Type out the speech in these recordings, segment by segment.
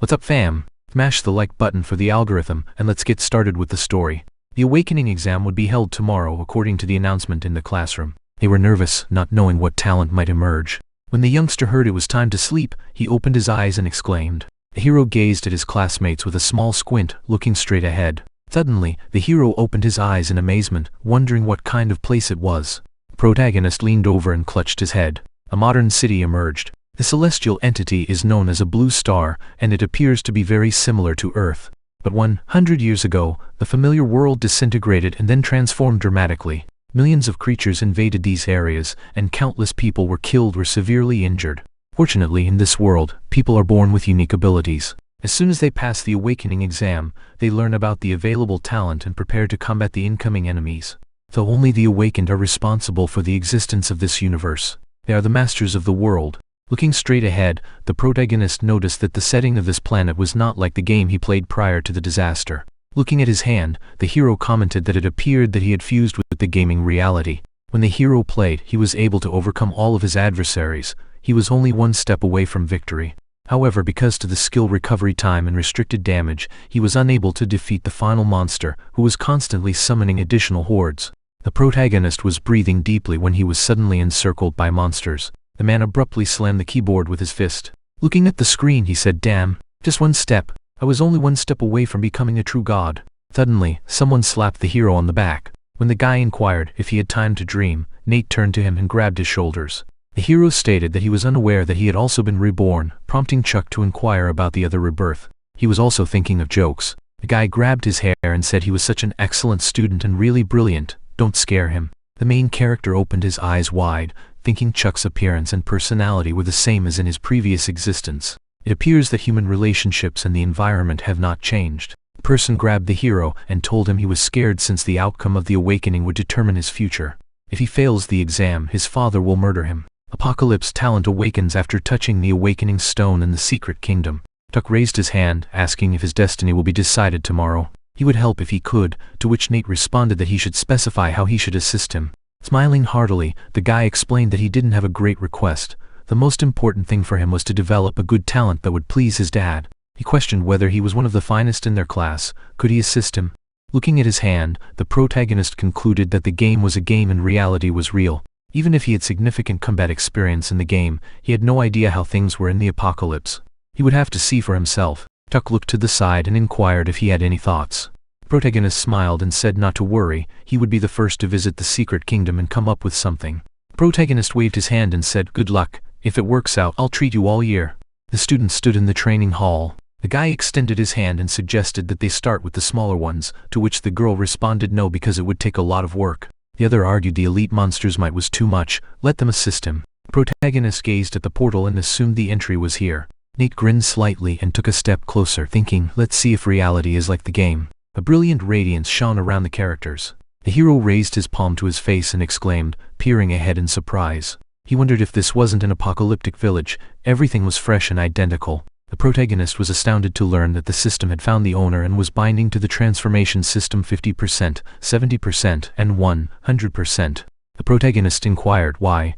What's up, fam? Smash the like button for the algorithm, and let's get started with the story. The awakening exam would be held tomorrow according to the announcement in the classroom. They were nervous, not knowing what talent might emerge. When the youngster heard it was time to sleep, he opened his eyes and exclaimed. The hero gazed at his classmates with a small squint, looking straight ahead. Suddenly, the hero opened his eyes in amazement, wondering what kind of place it was. The protagonist leaned over and clutched his head. A modern city emerged. The celestial entity is known as a blue star, and it appears to be very similar to Earth. But 100 years ago, the familiar world disintegrated and then transformed dramatically. Millions of creatures invaded these areas, and countless people were killed or severely injured. Fortunately, in this world, people are born with unique abilities. As soon as they pass the awakening exam, they learn about the available talent and prepare to combat the incoming enemies. Though only the awakened are responsible for the existence of this universe. They are the masters of the world. Looking straight ahead, the protagonist noticed that the setting of this planet was not like the game he played prior to the disaster. Looking at his hand, the hero commented that it appeared that he had fused with the gaming reality. When the hero played, he was able to overcome all of his adversaries. He was only one step away from victory. However, because of the skill recovery time and restricted damage, he was unable to defeat the final monster, who was constantly summoning additional hordes. The protagonist was breathing deeply when he was suddenly encircled by monsters. The man abruptly slammed the keyboard with his fist. Looking at the screen, he said, "Damn, just one step. I was only one step away from becoming a true god." Suddenly, someone slapped the hero on the back. When the guy inquired if he had time to dream, Nate turned to him and grabbed his shoulders. The hero stated that he was unaware that he had also been reborn, prompting Chuck to inquire about the other rebirth. He was also thinking of jokes. The guy grabbed his hair and said he was such an excellent student and really brilliant. Don't scare him. The main character opened his eyes wide, thinking Chuck's appearance and personality were the same as in his previous existence. It appears that human relationships and the environment have not changed. The person grabbed the hero and told him he was scared since the outcome of the awakening would determine his future. If he fails the exam, his father will murder him. Apocalypse talent awakens after touching the awakening stone in the secret kingdom. Chuck raised his hand, asking if his destiny will be decided tomorrow. He would help if he could, to which Nate responded that he should specify how he should assist him. Smiling heartily, the guy explained that he didn't have a great request. The most important thing for him was to develop a good talent that would please his dad. He questioned whether he was one of the finest in their class. Could he assist him? Looking at his hand, the protagonist concluded that the game was a game and reality was real. Even if he had significant combat experience in the game, he had no idea how things were in the apocalypse. He would have to see for himself. Chuck looked to the side and inquired if he had any thoughts. The protagonist smiled and said not to worry, he would be the first to visit the secret kingdom and come up with something. The protagonist waved his hand and said, "Good luck. If it works out, I'll treat you all year." The students stood in the training hall. The guy extended his hand and suggested that they start with the smaller ones, to which the girl responded no because it would take a lot of work. The other argued the elite monster's might was too much, let them assist him. The protagonist gazed at the portal and assumed the entry was here. Nate grinned slightly and took a step closer, thinking, let's see if reality is like the game. A brilliant radiance shone around the characters. The hero raised his palm to his face and exclaimed, peering ahead in surprise. He wondered if this wasn't an apocalyptic village. Everything was fresh and identical. The protagonist was astounded to learn that the system had found the owner and was binding to the transformation system 50%, 70%, and 100%. The protagonist inquired why,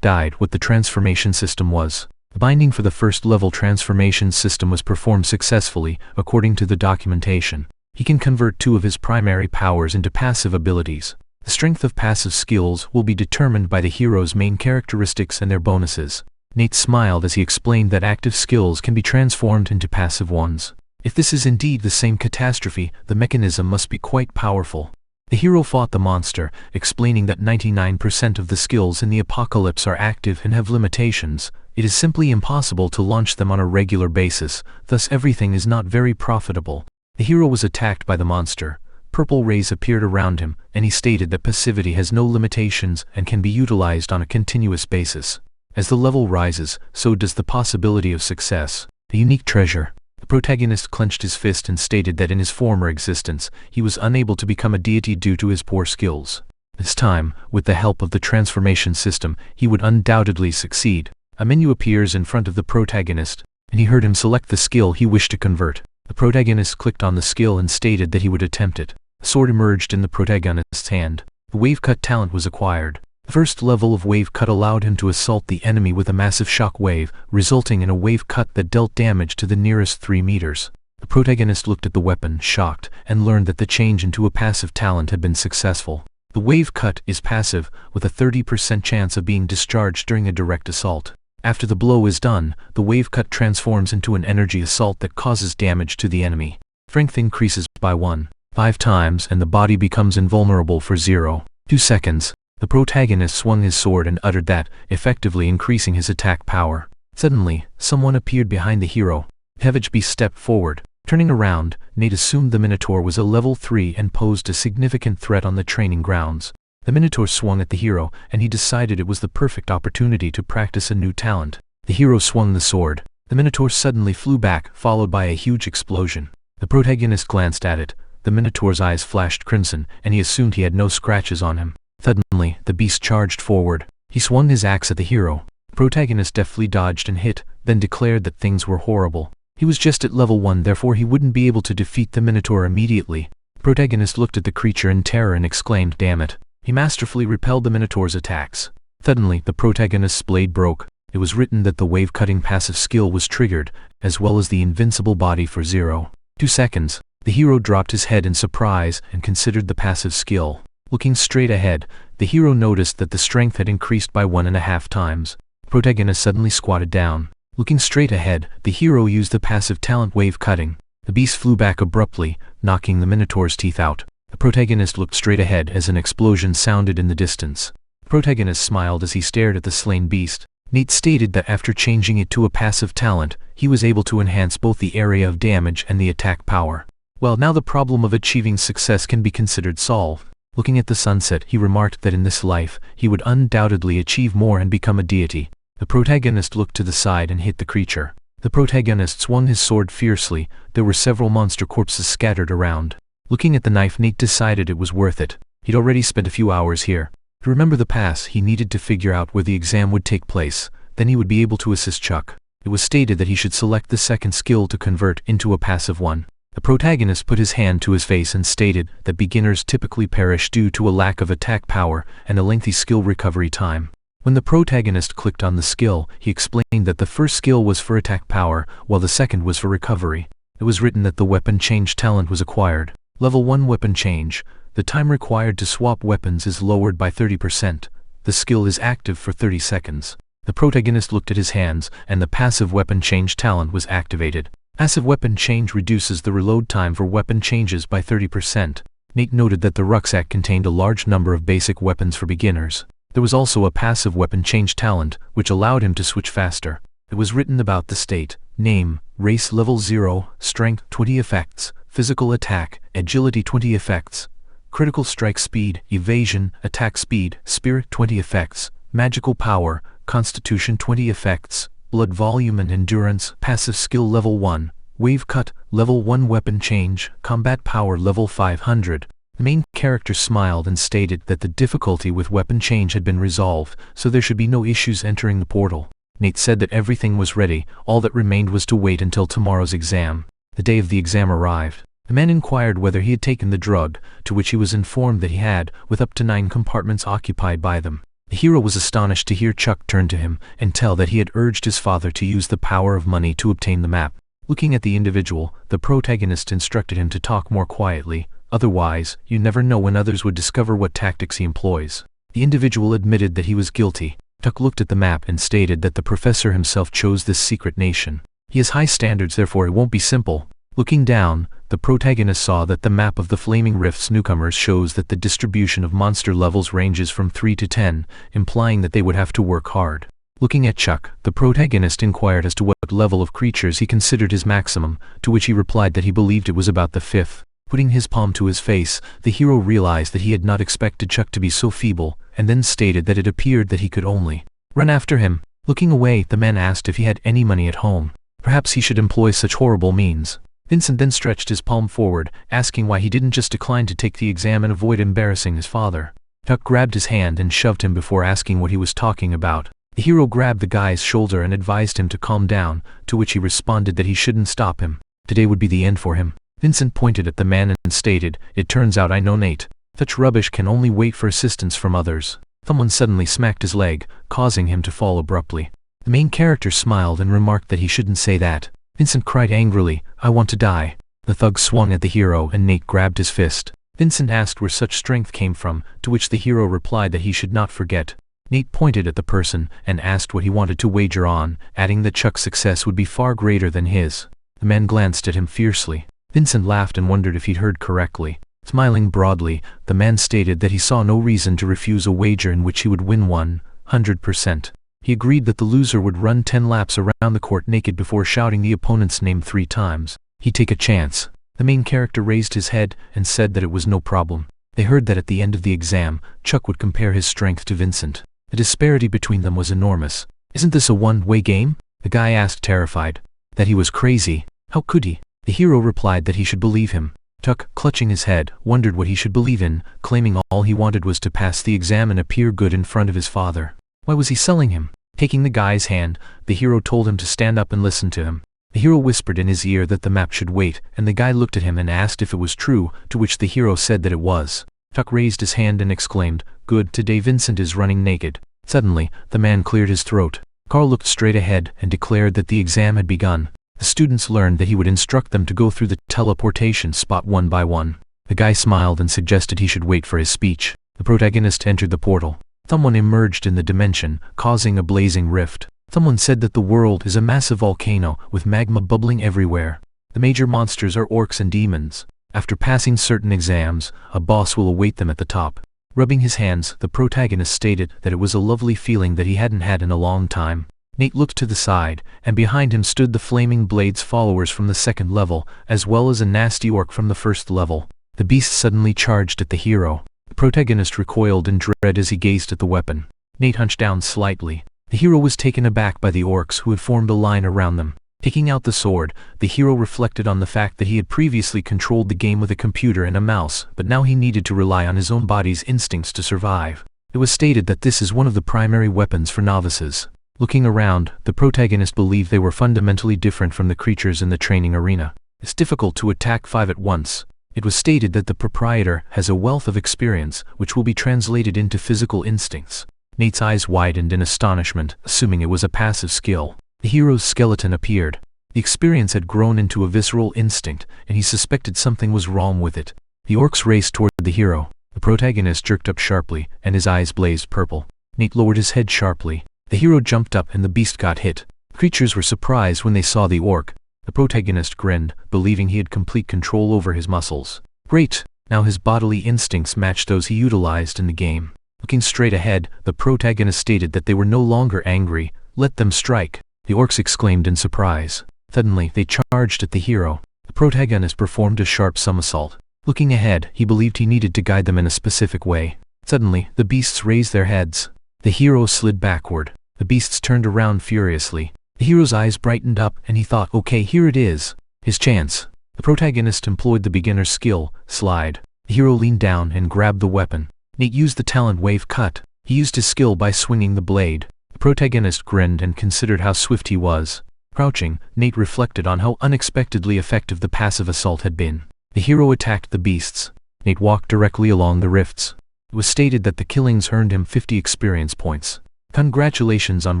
what the transformation system was. The binding for the first level transformation system was performed successfully, according to the documentation. He can convert 2 of his primary powers into passive abilities. The strength of passive skills will be determined by the hero's main characteristics and their bonuses. Nate smiled as he explained that active skills can be transformed into passive ones. If this is indeed the same catastrophe, the mechanism must be quite powerful. The hero fought the monster, explaining that 99% of the skills in the apocalypse are active and have limitations. It is simply impossible to launch them on a regular basis, thus everything is not very profitable. The hero was attacked by the monster. Purple rays appeared around him, and he stated that passivity has no limitations and can be utilized on a continuous basis. As the level rises, so does the possibility of success. The unique treasure. The protagonist clenched his fist and stated that in his former existence, he was unable to become a deity due to his poor skills. This time, with the help of the transformation system, he would undoubtedly succeed. A menu appears in front of the protagonist, and he heard him select the skill he wished to convert. The protagonist clicked on the skill and stated that he would attempt it. A sword emerged in the protagonist's hand. The wave-cut talent was acquired. The first level of wave cut allowed him to assault the enemy with a massive shock wave, resulting in a wave cut that dealt damage to the nearest 3 meters. The protagonist looked at the weapon, shocked, and learned that the change into a passive talent had been successful. The wave cut is passive, with a 30% chance of being discharged during a direct assault. After the blow is done, the wave cut transforms into an energy assault that causes damage to the enemy. Strength increases by 1.5 times and the body becomes invulnerable for 0.2 seconds. The protagonist swung his sword and uttered that, effectively increasing his attack power. Suddenly, someone appeared behind the hero. Hevajby stepped forward. Turning around, Nate assumed the Minotaur was a level 3 and posed a significant threat on the training grounds. The Minotaur swung at the hero, and he decided it was the perfect opportunity to practice a new talent. The hero swung the sword. The Minotaur suddenly flew back, followed by a huge explosion. The protagonist glanced at it. The Minotaur's eyes flashed crimson, and he assumed he had no scratches on him. Suddenly, the beast charged forward. He swung his axe at the hero. The protagonist deftly dodged and hit, then declared that things were horrible. He was just at level 1, therefore he wouldn't be able to defeat the Minotaur immediately. The protagonist looked at the creature in terror and exclaimed, "Damn it." He masterfully repelled the Minotaur's attacks. Suddenly, the protagonist's blade broke. It was written that the wave-cutting passive skill was triggered, as well as the invincible body for 0.2 seconds. The hero dropped his head in surprise and considered the passive skill. Looking straight ahead, the hero noticed that the strength had increased by 1.5 times. The protagonist suddenly squatted down. Looking straight ahead, the hero used the passive talent wave cutting. The beast flew back abruptly, knocking the Minotaur's teeth out. The protagonist looked straight ahead as an explosion sounded in the distance. The protagonist smiled as he stared at the slain beast. Nate stated that after changing it to a passive talent, he was able to enhance both the area of damage and the attack power. Well, now the problem of achieving success can be considered solved. Looking at the sunset, he remarked that in this life, he would undoubtedly achieve more and become a deity. The protagonist looked to the side and hit the creature. The protagonist swung his sword fiercely. There were several monster corpses scattered around. Looking at the knife, Nate decided it was worth it. He'd already spent a few hours here. To remember the past, he needed to figure out where the exam would take place. Then he would be able to assist Chuck. It was stated that he should select the second skill to convert into a passive one. The protagonist put his hand to his face and stated that beginners typically perish due to a lack of attack power and a lengthy skill recovery time. When the protagonist clicked on the skill, he explained that the first skill was for attack power, while the second was for recovery. It was written that the weapon change talent was acquired. Level 1 weapon change. The time required to swap weapons is lowered by 30%. The skill is active for 30 seconds. The protagonist looked at his hands, and the passive weapon change talent was activated. Passive weapon change reduces the reload time for weapon changes by 30%. Nate noted that the rucksack contained a large number of basic weapons for beginners. There was also a passive weapon change talent, which allowed him to switch faster. It was written about the state, name, race level 0, strength 20 effects, physical attack, agility 20 effects, critical strike speed, evasion, attack speed, spirit 20 effects, magical power, constitution 20 effects, blood volume and endurance, passive skill level 1, wave cut, level 1 weapon change, combat power level 500. The main character smiled and stated that the difficulty with weapon change had been resolved, so there should be no issues entering the portal. Nate said that everything was ready, all that remained was to wait until tomorrow's exam. The day of the exam arrived. The man inquired whether he had taken the drug, to which he was informed that he had, with up to 9 compartments occupied by them. The hero was astonished to hear Chuck turn to him and tell that he had urged his father to use the power of money to obtain the map. Looking at the individual, the protagonist instructed him to talk more quietly, otherwise, you never know when others would discover what tactics he employs. The individual admitted that he was guilty. Chuck looked at the map and stated that the professor himself chose this secret nation. He has high standards, therefore it won't be simple. Looking down, the protagonist saw that the map of the Flaming Rifts newcomers shows that the distribution of monster levels ranges from 3 to 10, implying that they would have to work hard. Looking at Chuck, the protagonist inquired as to what level of creatures he considered his maximum, to which he replied that he believed it was about the 5th. Putting his palm to his face, the hero realized that he had not expected Chuck to be so feeble, and then stated that it appeared that he could only run after him. Looking away, the man asked if he had any money at home. Perhaps he should employ such horrible means. Vincent then stretched his palm forward, asking why he didn't just decline to take the exam and avoid embarrassing his father. Chuck grabbed his hand and shoved him before asking what he was talking about. The hero grabbed the guy's shoulder and advised him to calm down, to which he responded that he shouldn't stop him. Today would be the end for him. Vincent pointed at the man and stated, "It turns out I know Nate. Such rubbish can only wait for assistance from others." Someone suddenly smacked his leg, causing him to fall abruptly. The main character smiled and remarked that he shouldn't say that. Vincent cried angrily, "I want to die." The thug swung at the hero and Nate grabbed his fist. Vincent asked where such strength came from, to which the hero replied that he should not forget. Nate pointed at the person and asked what he wanted to wager on, adding that Chuck's success would be far greater than his. The man glanced at him fiercely. Vincent laughed and wondered if he'd heard correctly. Smiling broadly, the man stated that he saw no reason to refuse a wager in which he would win 100%. He agreed that the loser would run 10 laps around the court naked before shouting the opponent's name 3 times. He'd take a chance. The main character raised his head and said that it was no problem. They heard that at the end of the exam, Chuck would compare his strength to Vincent. The disparity between them was enormous. "Isn't this a one-way game?" the guy asked, terrified. That he was crazy. How could he? The hero replied that he should believe him. Chuck, clutching his head, wondered what he should believe in, claiming all he wanted was to pass the exam and appear good in front of his father. Why was he selling him? Taking the guy's hand, the hero told him to stand up and listen to him. The hero whispered in his ear that the map should wait, and the guy looked at him and asked if it was true, to which the hero said that it was. Chuck raised his hand and exclaimed, "Good, today Vincent is running naked." Suddenly, the man cleared his throat. Carl looked straight ahead and declared that the exam had begun. The students learned that he would instruct them to go through the teleportation spot one by one. The guy smiled and suggested he should wait for his speech. The protagonist entered the portal. Someone emerged in the dimension, causing a blazing rift. Someone said that the world is a massive volcano with magma bubbling everywhere. The major monsters are orcs and demons. After passing certain exams, a boss will await them at the top. Rubbing his hands, the protagonist stated that it was a lovely feeling that he hadn't had in a long time. Nate looked to the side, and behind him stood the Flaming Blades followers from the 2nd level, as well as a nasty orc from the 1st level. The beast suddenly charged at the hero. The protagonist recoiled in dread as he gazed at the weapon. Nate hunched down slightly. The hero was taken aback by the orcs who had formed a line around them. Taking out the sword, the hero reflected on the fact that he had previously controlled the game with a computer and a mouse, but now he needed to rely on his own body's instincts to survive. It was stated that this is one of the primary weapons for novices. Looking around, the protagonist believed they were fundamentally different from the creatures in the training arena. It's difficult to attack 5 at once. It was stated that the proprietor has a wealth of experience, which will be translated into physical instincts. Nate's eyes widened in astonishment, assuming it was a passive skill. The hero's skeleton appeared. The experience had grown into a visceral instinct, and he suspected something was wrong with it. The orcs raced toward the hero. The protagonist jerked up sharply, and his eyes blazed purple. Nate lowered his head sharply. The hero jumped up and the beast got hit. Creatures were surprised when they saw the orc. The protagonist grinned, believing he had complete control over his muscles. Great! Now his bodily instincts matched those he utilized in the game. Looking straight ahead, the protagonist stated that they were no longer angry. Let them strike. The orcs exclaimed in surprise. Suddenly, they charged at the hero. The protagonist performed a sharp somersault. Looking ahead, he believed he needed to guide them in a specific way. Suddenly, the beasts raised their heads. The hero slid backward. The beasts turned around furiously. The hero's eyes brightened up and he thought, okay, here it is. His chance. The protagonist employed the beginner's skill, slide. The hero leaned down and grabbed the weapon. Nate used the talent wave cut. He used his skill by swinging the blade. The protagonist grinned and considered how swift he was. Crouching, Nate reflected on how unexpectedly effective the passive assault had been. The hero attacked the beasts. Nate walked directly along the rifts. It was stated that the killings earned him 50 experience points. Congratulations on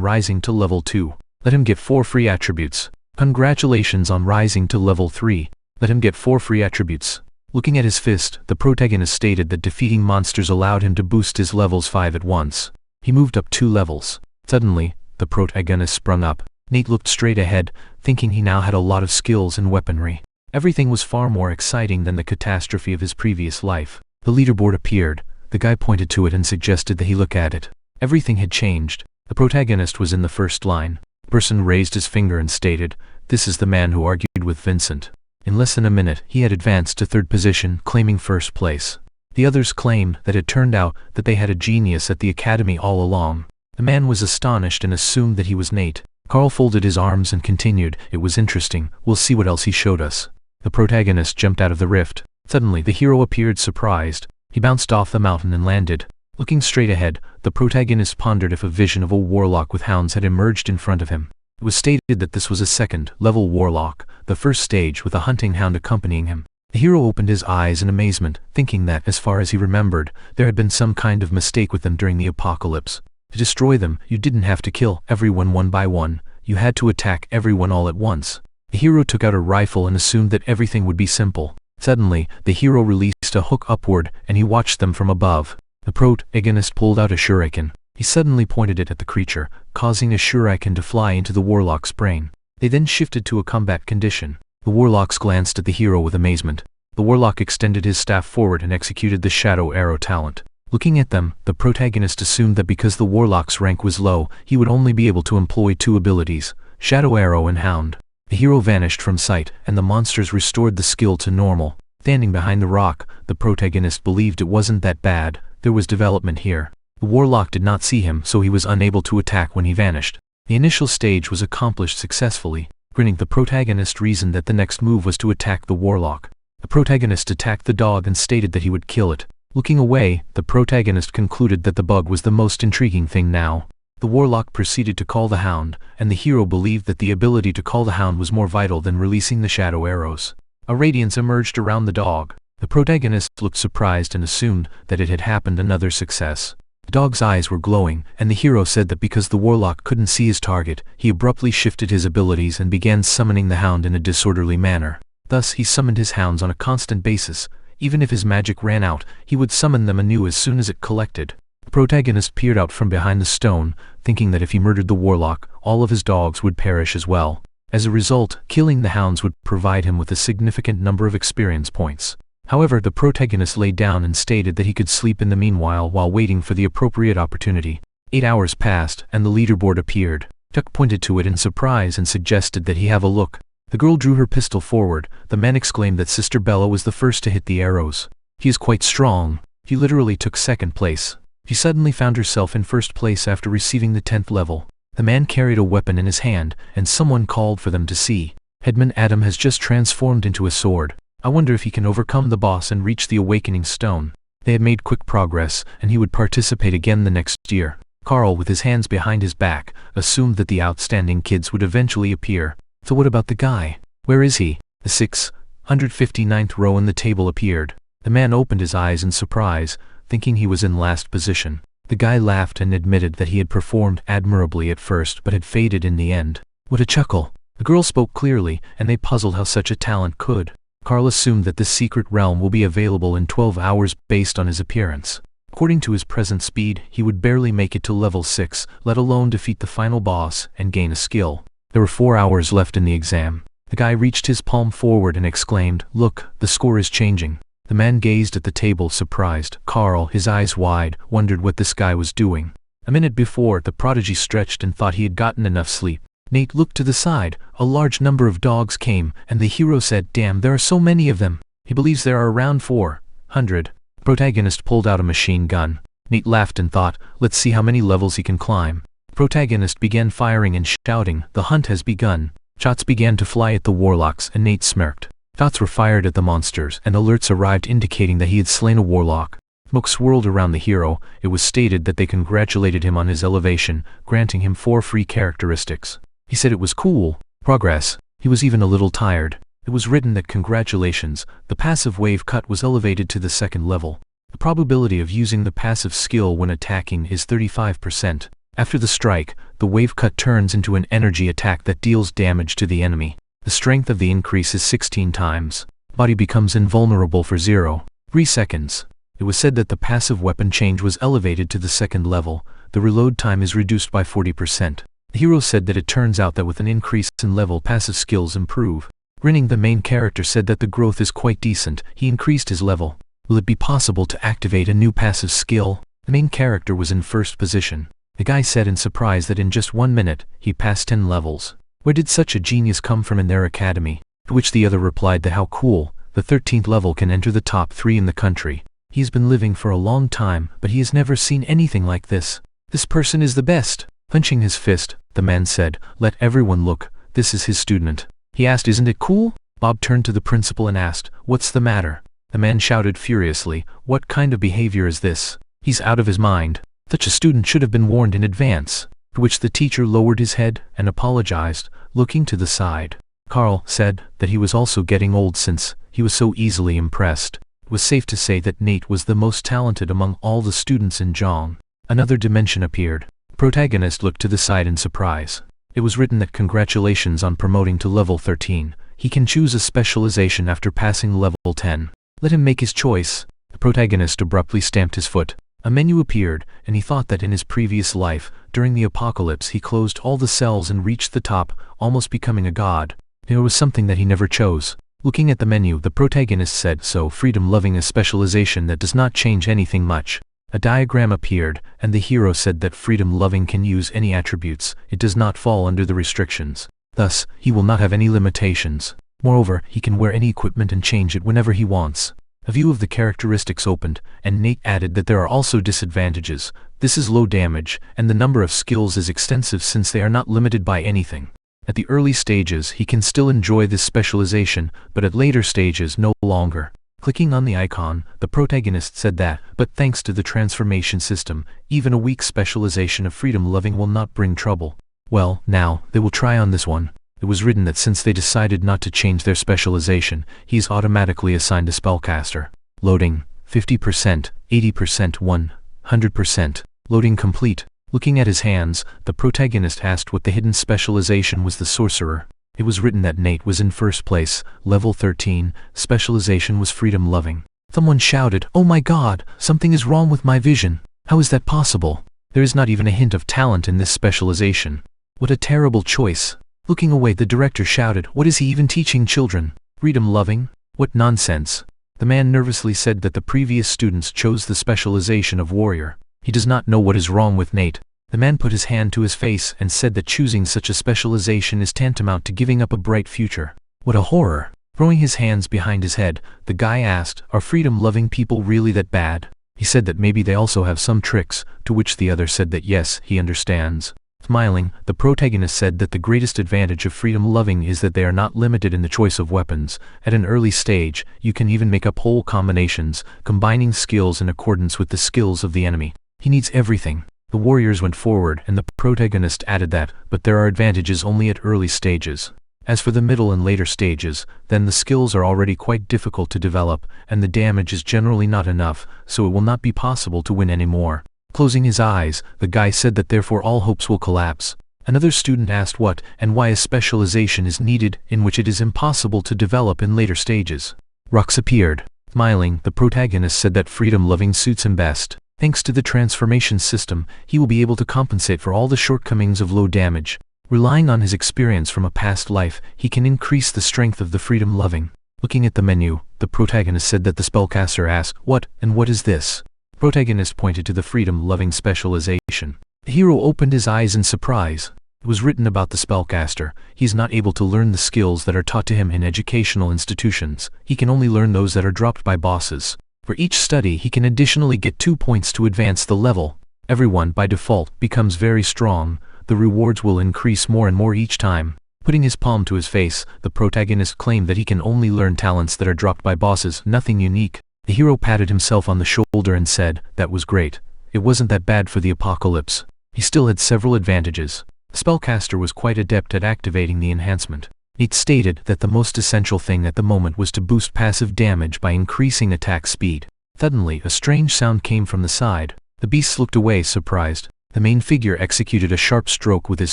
rising to level 2. Let him get 4 free attributes. Congratulations on rising to level 3. Let him get 4 free attributes. Looking at his fist, the protagonist stated that defeating monsters allowed him to boost his levels 5 at once. He moved up 2 levels. Suddenly, the protagonist sprung up. Nate looked straight ahead, thinking he now had a lot of skills and weaponry. Everything was far more exciting than the catastrophe of his previous life. The leaderboard appeared. The guy pointed to it and suggested that he look at it. Everything had changed. The protagonist was in the first line. The person raised his finger and stated, "This is the man who argued with Vincent." In less than a minute, he had advanced to 3rd position, claiming 1st place. The others claimed that it turned out that they had a genius at the academy all along. The man was astonished and assumed that he was Nate. Carl folded his arms and continued, "It was interesting. We'll see what else he showed us." The protagonist jumped out of the rift. Suddenly, the hero appeared surprised. He bounced off the mountain and landed. Looking straight ahead, the protagonist pondered if a vision of a warlock with hounds had emerged in front of him. It was stated that this was a 2nd-level warlock, the 1st stage with a hunting hound accompanying him. The hero opened his eyes in amazement, thinking that, as far as he remembered, there had been some kind of mistake with them during the apocalypse. To destroy them, you didn't have to kill everyone one by one, you had to attack everyone all at once. The hero took out a rifle and assumed that everything would be simple. Suddenly, the hero released a hook upward, and he watched them from above. The protagonist pulled out a shuriken. He suddenly pointed it at the creature, causing a shuriken to fly into the warlock's brain. They then shifted to a combat condition. The warlocks glanced at the hero with amazement. The warlock extended his staff forward and executed the shadow arrow talent. Looking at them, the protagonist assumed that because the warlock's rank was low, he would only be able to employ two abilities, shadow arrow and hound. The hero vanished from sight, and the monsters restored the skill to normal. Standing behind the rock, the protagonist believed it wasn't that bad, there was development here. The warlock did not see him, so he was unable to attack when he vanished. The initial stage was accomplished successfully. Grinning, the protagonist reasoned that the next move was to attack the warlock. The protagonist attacked the dog and stated that he would kill it. Looking away, the protagonist concluded that the bug was the most intriguing thing now. The warlock proceeded to call the hound, and the hero believed that the ability to call the hound was more vital than releasing the shadow arrows. A radiance emerged around the dog. The protagonist looked surprised and assumed that it had happened. Another success. The dog's eyes were glowing, and the hero said that because the warlock couldn't see his target, he abruptly shifted his abilities and began summoning the hound in a disorderly manner. Thus, he summoned his hounds on a constant basis. Even if his magic ran out, he would summon them anew as soon as it collected. The protagonist peered out from behind the stone, thinking that if he murdered the warlock, all of his dogs would perish as well. As a result, killing the hounds would provide him with a significant number of experience points. However, the protagonist lay down and stated that he could sleep in the meanwhile while waiting for the appropriate opportunity. 8 hours passed, and the leaderboard appeared. Chuck pointed to it in surprise and suggested that he have a look. The girl drew her pistol forward. The man exclaimed that Sister Bella was the first to hit the arrows. He is quite strong. He literally took second place. She suddenly found herself in first place after receiving the 10th level. The man carried a weapon in his hand, and someone called for them to see. Headman Adam has just transformed into a sword. I wonder if he can overcome the boss and reach the awakening stone. They had made quick progress, and he would participate again the next year. Carl, with his hands behind his back, assumed that the outstanding kids would eventually appear. So what about the guy? Where is he? The 659th row in the table appeared. The man opened his eyes in surprise, thinking he was in last position. The guy laughed and admitted that he had performed admirably at first but had faded in the end. What a chuckle! The girl spoke clearly, and they puzzled how such a talent could. Carl assumed that this secret realm will be available in 12 hours based on his appearance. According to his present speed, he would barely make it to level 6, let alone defeat the final boss and gain a skill. There were 4 hours left in the exam. The guy reached his palm forward and exclaimed, "Look, the score is changing." The man gazed at the table surprised. Carl, his eyes wide, wondered what this guy was doing. A minute before, the prodigy stretched and thought he had gotten enough sleep. Nate looked to the side. A large number of dogs came, and the hero said, "Damn, there are so many of them." He believes there are around 400. The protagonist pulled out a machine gun. Nate laughed and thought, let's see how many levels he can climb. The protagonist began firing and shouting, "The hunt has begun." Shots began to fly at the warlocks, and Nate smirked. Shots were fired at the monsters, and alerts arrived indicating that he had slain a warlock. Smoke swirled around the hero. It was stated that they congratulated him on his elevation, granting him 4 free characteristics. He said it was cool. Progress. He was even a little tired. It was written that congratulations, the passive wave cut was elevated to the 2nd level. The probability of using the passive skill when attacking is 35%. After the strike, the wave cut turns into an energy attack that deals damage to the enemy. The strength of the increase is 16 times. Body becomes invulnerable for 0.3 seconds. It was said that the passive weapon change was elevated to the 2nd level. The reload time is reduced by 40%. The hero said that it turns out that with an increase in level, passive skills improve. Grinning, the main character said that the growth is quite decent. He increased his level. Will it be possible to activate a new passive skill? The main character was in first position. The guy said in surprise that in just 1 minute, he passed 10 levels. Where did such a genius come from in their academy? To which the other replied that how cool, the 13th level can enter the top 3 in the country. He's been living for a long time, but he has never seen anything like this. This person is the best. Clenching his fist, the man said, "Let everyone look, this is his student." He asked, "Isn't it cool?" Bob turned to the principal and asked, "What's the matter?" The man shouted furiously, "What kind of behavior is this? He's out of his mind. Such a student should have been warned in advance." To which the teacher lowered his head and apologized, looking to the side. Carl said that he was also getting old since he was so easily impressed. It was safe to say that Nate was the most talented among all the students in Zhang. Another dimension appeared. The protagonist looked to the side in surprise. It was written that congratulations on promoting to level 13. He can choose a specialization after passing level 10. Let him make his choice. The protagonist abruptly stamped his foot. A menu appeared, and he thought that in his previous life, during the apocalypse, he closed all the cells and reached the top, almost becoming a god. There was something that he never chose. Looking at the menu, the protagonist said, "So, freedom-loving a specialization that does not change anything much." A diagram appeared, and the hero said that freedom-loving can use any attributes. It does not fall under the restrictions. Thus, he will not have any limitations. Moreover, he can wear any equipment and change it whenever he wants. A view of the characteristics opened, and Nate added that there are also disadvantages. This is low damage, and the number of skills is extensive since they are not limited by anything. At the early stages, he can still enjoy this specialization, but at later stages no longer. Clicking on the icon, the protagonist said that, but thanks to the transformation system, even a weak specialization of freedom-loving will not bring trouble. Well, now, they will try on this one. It was written that since they decided not to change their specialization, he is automatically assigned a spellcaster. Loading, 50%, 80%, 100%. Loading complete. Looking at his hands, the protagonist asked what the hidden specialization was. The sorcerer. It was written that Nate was in first place, level 13, specialization was freedom-loving. Someone shouted, "Oh my god, something is wrong with my vision. How is that possible? There is not even a hint of talent in this specialization. What a terrible choice." Looking away, the director shouted, "What is he even teaching children? Freedom-loving? What nonsense." The man nervously said that the previous students chose the specialization of warrior. He does not know what is wrong with Nate. The man put his hand to his face and said that choosing such a specialization is tantamount to giving up a bright future. What a horror. Throwing his hands behind his head, the guy asked, "Are freedom-loving people really that bad?" He said that maybe they also have some tricks, to which the other said that yes, he understands. Smiling, the protagonist said that the greatest advantage of freedom-loving is that they are not limited in the choice of weapons. At an early stage, you can even make up whole combinations, combining skills in accordance with the skills of the enemy. He needs everything. The warriors went forward, and the protagonist added that, but there are advantages only at early stages. As for the middle and later stages, then the skills are already quite difficult to develop, and the damage is generally not enough, so it will not be possible to win anymore. Closing his eyes, the guy said that therefore all hopes will collapse. Another student asked what and why a specialization is needed in which it is impossible to develop in later stages. Rux appeared. Smiling, the protagonist said that freedom-loving suits him best. Thanks to the transformation system, he will be able to compensate for all the shortcomings of low damage. Relying on his experience from a past life, he can increase the strength of the freedom-loving. Looking at the menu, the protagonist said that the spellcaster asked, "What, and what is this?" The protagonist pointed to the freedom-loving specialization. The hero opened his eyes in surprise. It was written about the spellcaster. He is not able to learn the skills that are taught to him in educational institutions. He can only learn those that are dropped by bosses. For each study, he can additionally get 2 points to advance the level. Everyone, by default, becomes very strong. The rewards will increase more and more each time. Putting his palm to his face, the protagonist claimed that he can only learn talents that are dropped by bosses, nothing unique. The hero patted himself on the shoulder and said, "That was great. It wasn't that bad for the apocalypse." He still had several advantages. The spellcaster was quite adept at activating the enhancement. It stated that the most essential thing at the moment was to boost passive damage by increasing attack speed. Suddenly, a strange sound came from the side. The beast looked away, surprised. The main figure executed a sharp stroke with his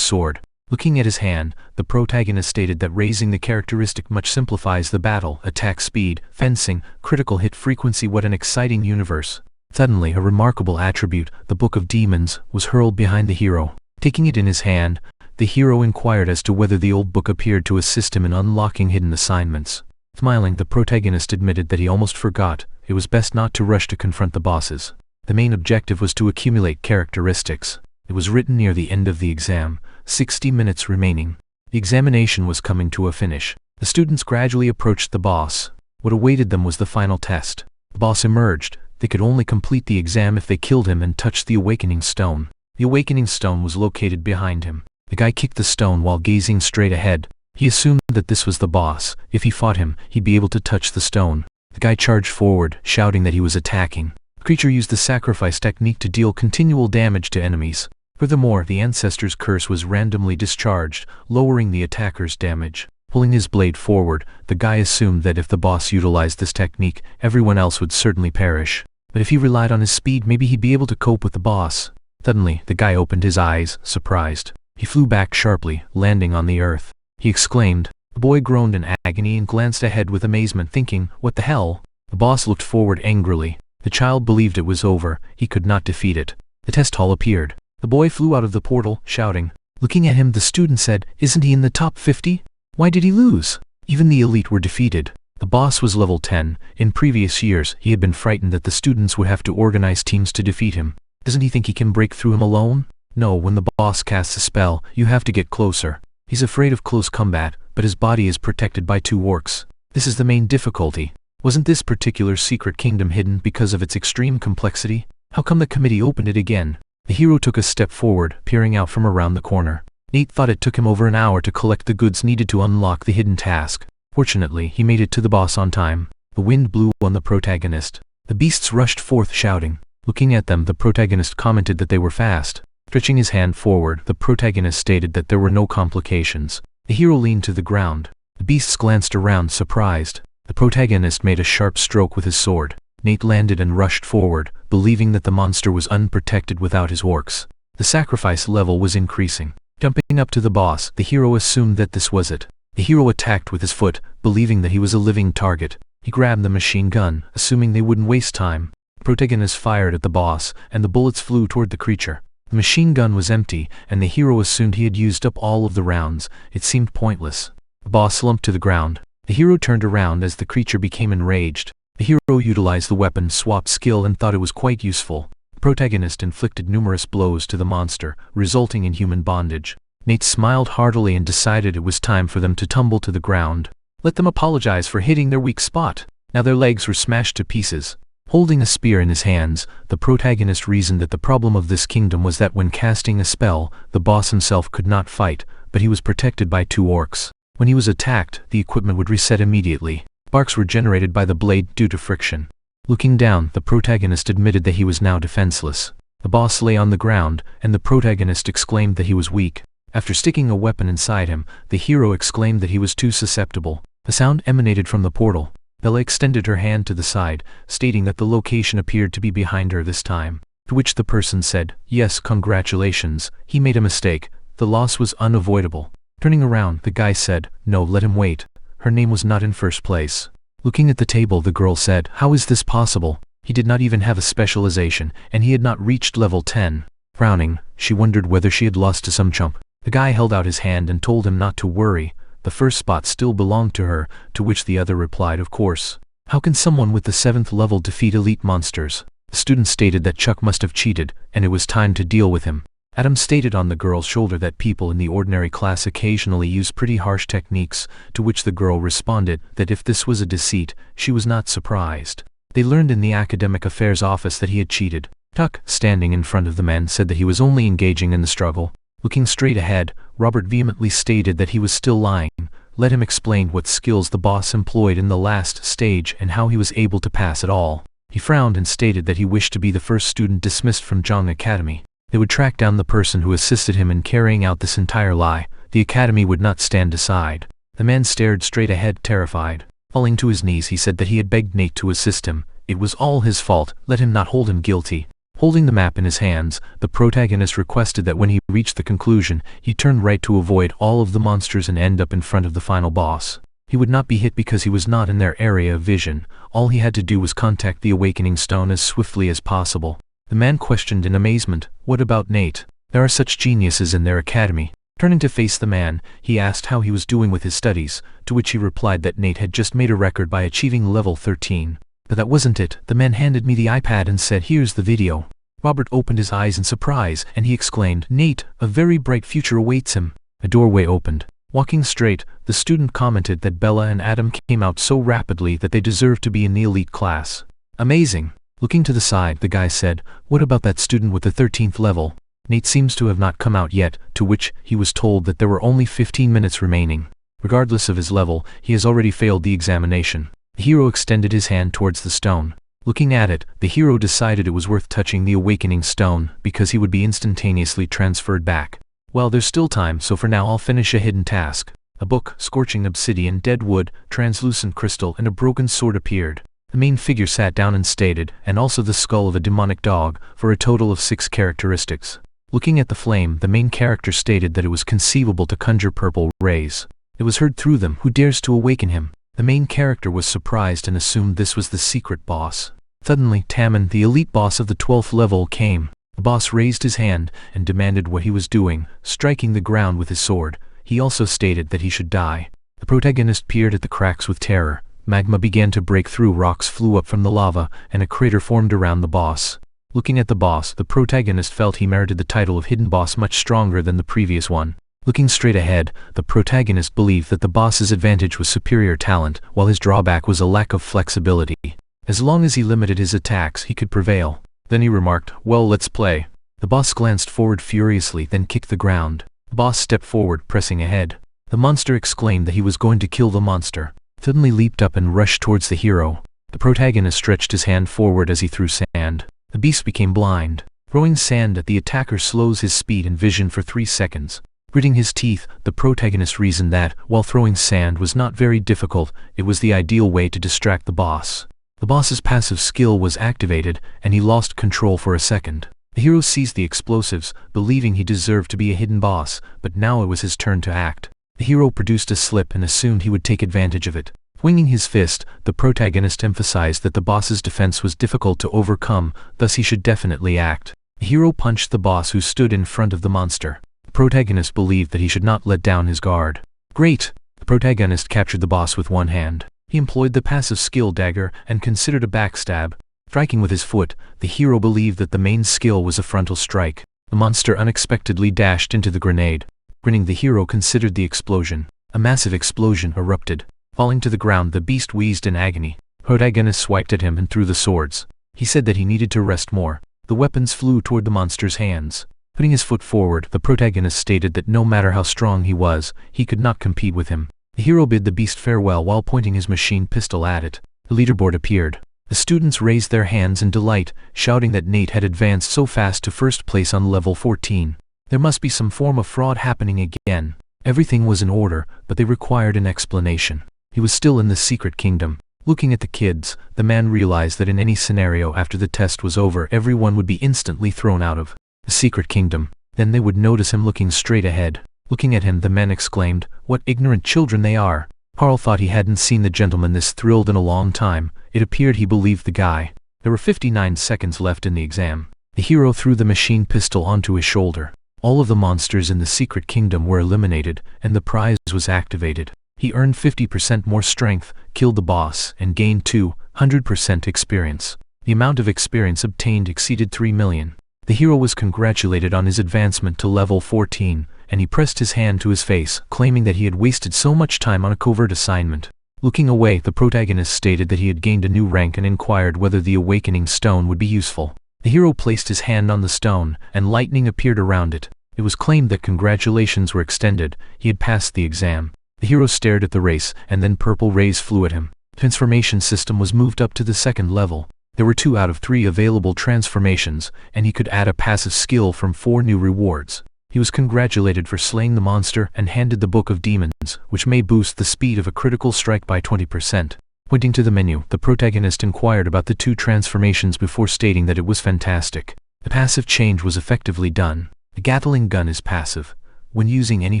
sword. Looking at his hand, the protagonist stated that raising the characteristic much simplifies the battle, attack speed, fencing, critical hit frequency. What an exciting universe. Suddenly, a remarkable attribute, the Book of Demons, was hurled behind the hero. Taking it in his hand, the hero inquired as to whether the old book appeared to assist him in unlocking hidden assignments. Smiling, the protagonist admitted that he almost forgot. It was best not to rush to confront the bosses. The main objective was to accumulate characteristics. It was written near the end of the exam, 60 minutes remaining. The examination was coming to a finish. The students gradually approached the boss. What awaited them was the final test. The boss emerged. They could only complete the exam if they killed him and touched the awakening stone. The awakening stone was located behind him. The guy kicked the stone while gazing straight ahead. He assumed that this was the boss. If he fought him, he'd be able to touch the stone. The guy charged forward, shouting that he was attacking. The creature used the sacrifice technique to deal continual damage to enemies. Furthermore, the ancestor's curse was randomly discharged, lowering the attacker's damage. Pulling his blade forward, the guy assumed that if the boss utilized this technique, everyone else would certainly perish. But if he relied on his speed, maybe he'd be able to cope with the boss. Suddenly, the guy opened his eyes, surprised. He flew back sharply, landing on the earth. He exclaimed. The boy groaned in agony and glanced ahead with amazement, thinking, "What the hell?" The boss looked forward angrily. The child believed it was over. He could not defeat it. The test hall appeared. The boy flew out of the portal, shouting. Looking at him, the student said, "Isn't he in the top 50? Why did he lose?" Even the elite were defeated. The boss was level 10. In previous years, he had been frightened that the students would have to organize teams to defeat him. Doesn't he think he can break through him alone? No, when the boss casts a spell, you have to get closer. He's afraid of close combat, but his body is protected by 2 orcs. This is the main difficulty. Wasn't this particular secret kingdom hidden because of its extreme complexity? How come the committee opened it again? The hero took a step forward, peering out from around the corner. Nate thought it took him over an hour to collect the goods needed to unlock the hidden task. Fortunately, he made it to the boss on time. The wind blew on the protagonist. The beasts rushed forth shouting. Looking at them, the protagonist commented that they were fast. Stretching his hand forward, the protagonist stated that there were no complications. The hero leaned to the ground. The beasts glanced around, surprised. The protagonist made a sharp stroke with his sword. Nate landed and rushed forward, believing that the monster was unprotected without his orcs. The sacrifice level was increasing. Jumping up to the boss, the hero assumed that this was it. The hero attacked with his foot, believing that he was a living target. He grabbed the machine gun, assuming they wouldn't waste time. The protagonist fired at the boss, and the bullets flew toward the creature. The machine gun was empty, and the hero assumed he had used up all of the rounds. It seemed pointless. The boss slumped to the ground. The hero turned around as the creature became enraged. The hero utilized the weapon swap skill and thought it was quite useful. The protagonist inflicted numerous blows to the monster, resulting in human bondage. Nate smiled heartily and decided it was time for them to tumble to the ground. Let them apologize for hitting their weak spot. Now their legs were smashed to pieces. Holding a spear in his hands, the protagonist reasoned that the problem of this kingdom was that when casting a spell, the boss himself could not fight, but he was protected by 2 orcs. When he was attacked, the equipment would reset immediately. Sparks were generated by the blade due to friction. Looking down, the protagonist admitted that he was now defenseless. The boss lay on the ground, and the protagonist exclaimed that he was weak. After sticking a weapon inside him, the hero exclaimed that he was too susceptible. A sound emanated from the portal. Bella extended her hand to the side, stating that the location appeared to be behind her this time. To which the person said, "Yes, congratulations, he made a mistake. The loss was unavoidable." Turning around, the guy said, "No, let him wait. Her name was not in first place." Looking at the table, the girl said, "How is this possible? He did not even have a specialization, and he had not reached level 10. Frowning, she wondered whether she had lost to some chump. The guy held out his hand and told him not to worry. The first spot still belonged to her, to which the other replied, "Of course. How can someone with the 7th level defeat elite monsters?" The student stated that Chuck must have cheated, and it was time to deal with him. Adam stated on the girl's shoulder that people in the ordinary class occasionally use pretty harsh techniques, to which the girl responded that if this was a deceit, she was not surprised. They learned in the academic affairs office that he had cheated. Chuck, standing in front of the men, said that he was only engaging in the struggle. Looking straight ahead, Robert vehemently stated that he was still lying. Let him explain what skills the boss employed in the last stage and how he was able to pass it all. He frowned and stated that he wished to be the first student dismissed from Zhang Academy. They would track down the person who assisted him in carrying out this entire lie. The academy would not stand aside. The man stared straight ahead, terrified. Falling to his knees, he said that he had begged Nate to assist him. It was all his fault. Let him not hold him guilty. Holding the map in his hands, the protagonist requested that when he reached the conclusion, he turn right to avoid all of the monsters and end up in front of the final boss. He would not be hit because he was not in their area of vision. All he had to do was contact the awakening stone as swiftly as possible. The man questioned in amazement, "What about Nate? There are such geniuses in their academy." Turning to face the man, he asked how he was doing with his studies, to which he replied that Nate had just made a record by achieving level 13. But that wasn't it. The man handed me the iPad and said, "Here's the video." Robert opened his eyes in surprise, and he exclaimed, "Nate, a very bright future awaits him." A doorway opened. Walking straight, the student commented that Bella and Adam came out so rapidly that they deserved to be in the elite class. "Amazing." Looking to the side, the guy said, "What about that student with the 13th level? Nate seems to have not come out yet," to which he was told that there were only 15 minutes remaining. Regardless of his level, he has already failed the examination. The hero extended his hand towards the stone. Looking at it, the hero decided it was worth touching the awakening stone, because he would be instantaneously transferred back. "Well, there's still time, so for now I'll finish a hidden task." A book, scorching obsidian, dead wood, translucent crystal, and a broken sword appeared. The main figure sat down and stated, and also the skull of a demonic dog, for a total of 6 characteristics. Looking at the flame, the main character stated that it was conceivable to conjure purple rays. It was heard through them. Who dares to awaken him? The main character was surprised and assumed this was the secret boss. Suddenly, Tamon, the elite boss of the 12th level, came. The boss raised his hand and demanded what he was doing, striking the ground with his sword. He also stated that he should die. The protagonist peered at the cracks with terror. Magma began to break through, rocks flew up from the lava, and a crater formed around the boss. Looking at the boss, the protagonist felt he merited the title of hidden boss much stronger than the previous one. Looking straight ahead, the protagonist believed that the boss's advantage was superior talent, while his drawback was a lack of flexibility. As long as he limited his attacks, he could prevail. Then he remarked, "Well, let's play." The boss glanced forward furiously, then kicked the ground. The boss stepped forward, pressing ahead. The monster exclaimed that he was going to kill the monster. Suddenly leaped up and rushed towards the hero. The protagonist stretched his hand forward as he threw sand. The beast became blind. Throwing sand at the attacker slows his speed and vision for 3 seconds. Gritting his teeth, the protagonist reasoned that, while throwing sand was not very difficult, it was the ideal way to distract the boss. The boss's passive skill was activated, and he lost control for a second. The hero seized the explosives, believing he deserved to be a hidden boss, but now it was his turn to act. The hero produced a slip and assumed he would take advantage of it. Swinging his fist, the protagonist emphasized that the boss's defense was difficult to overcome, thus he should definitely act. The hero punched the boss who stood in front of the monster. The protagonist believed that he should not let down his guard. Great! The protagonist captured the boss with one hand. He employed the passive skill dagger and considered a backstab. Striking with his foot, the hero believed that the main skill was a frontal strike. The monster unexpectedly dashed into the grenade. Grinning, the hero considered the explosion. A massive explosion erupted. Falling to the ground, the beast wheezed in agony. Protagonist swiped at him and threw the swords. He said that he needed to rest more. The weapons flew toward the monster's hands. Putting his foot forward, the protagonist stated that no matter how strong he was, he could not compete with him. The hero bid the beast farewell while pointing his machine pistol at it. The leaderboard appeared. The students raised their hands in delight, shouting that Nate had advanced so fast to first place on level 14. There must be some form of fraud happening again. Everything was in order, but they required an explanation. He was still in the secret kingdom. Looking at the kids, the man realized that in any scenario after the test was over, everyone would be instantly thrown out of the secret kingdom. Then they would notice him looking straight ahead. Looking at him, the men exclaimed, "What ignorant children they are." Carl thought he hadn't seen the gentleman this thrilled in a long time. It appeared he believed the guy. There were 59 seconds left in the exam. The hero threw the machine pistol onto his shoulder. All of the monsters in the secret kingdom were eliminated, and the prize was activated. He earned 50% more strength, killed the boss, and gained 200% experience. The amount of experience obtained exceeded 3 million. The hero was congratulated on his advancement to level 14, and he pressed his hand to his face, claiming that he had wasted so much time on a covert assignment. Looking away, the protagonist stated that he had gained a new rank and inquired whether the awakening stone would be useful. The hero placed his hand on the stone, and lightning appeared around it. It was claimed that congratulations were extended. He had passed the exam. The hero stared at the race, and then purple rays flew at him. Transformation system was moved up to the 2nd level. There were 2 out of 3 available transformations, and he could add a passive skill from 4 new rewards. He was congratulated for slaying the monster and handed the Book of Demons, which may boost the speed of a critical strike by 20%. Pointing to the menu, the protagonist inquired about the 2 transformations before stating that it was fantastic. The passive change was effectively done. The Gatling gun is passive. When using any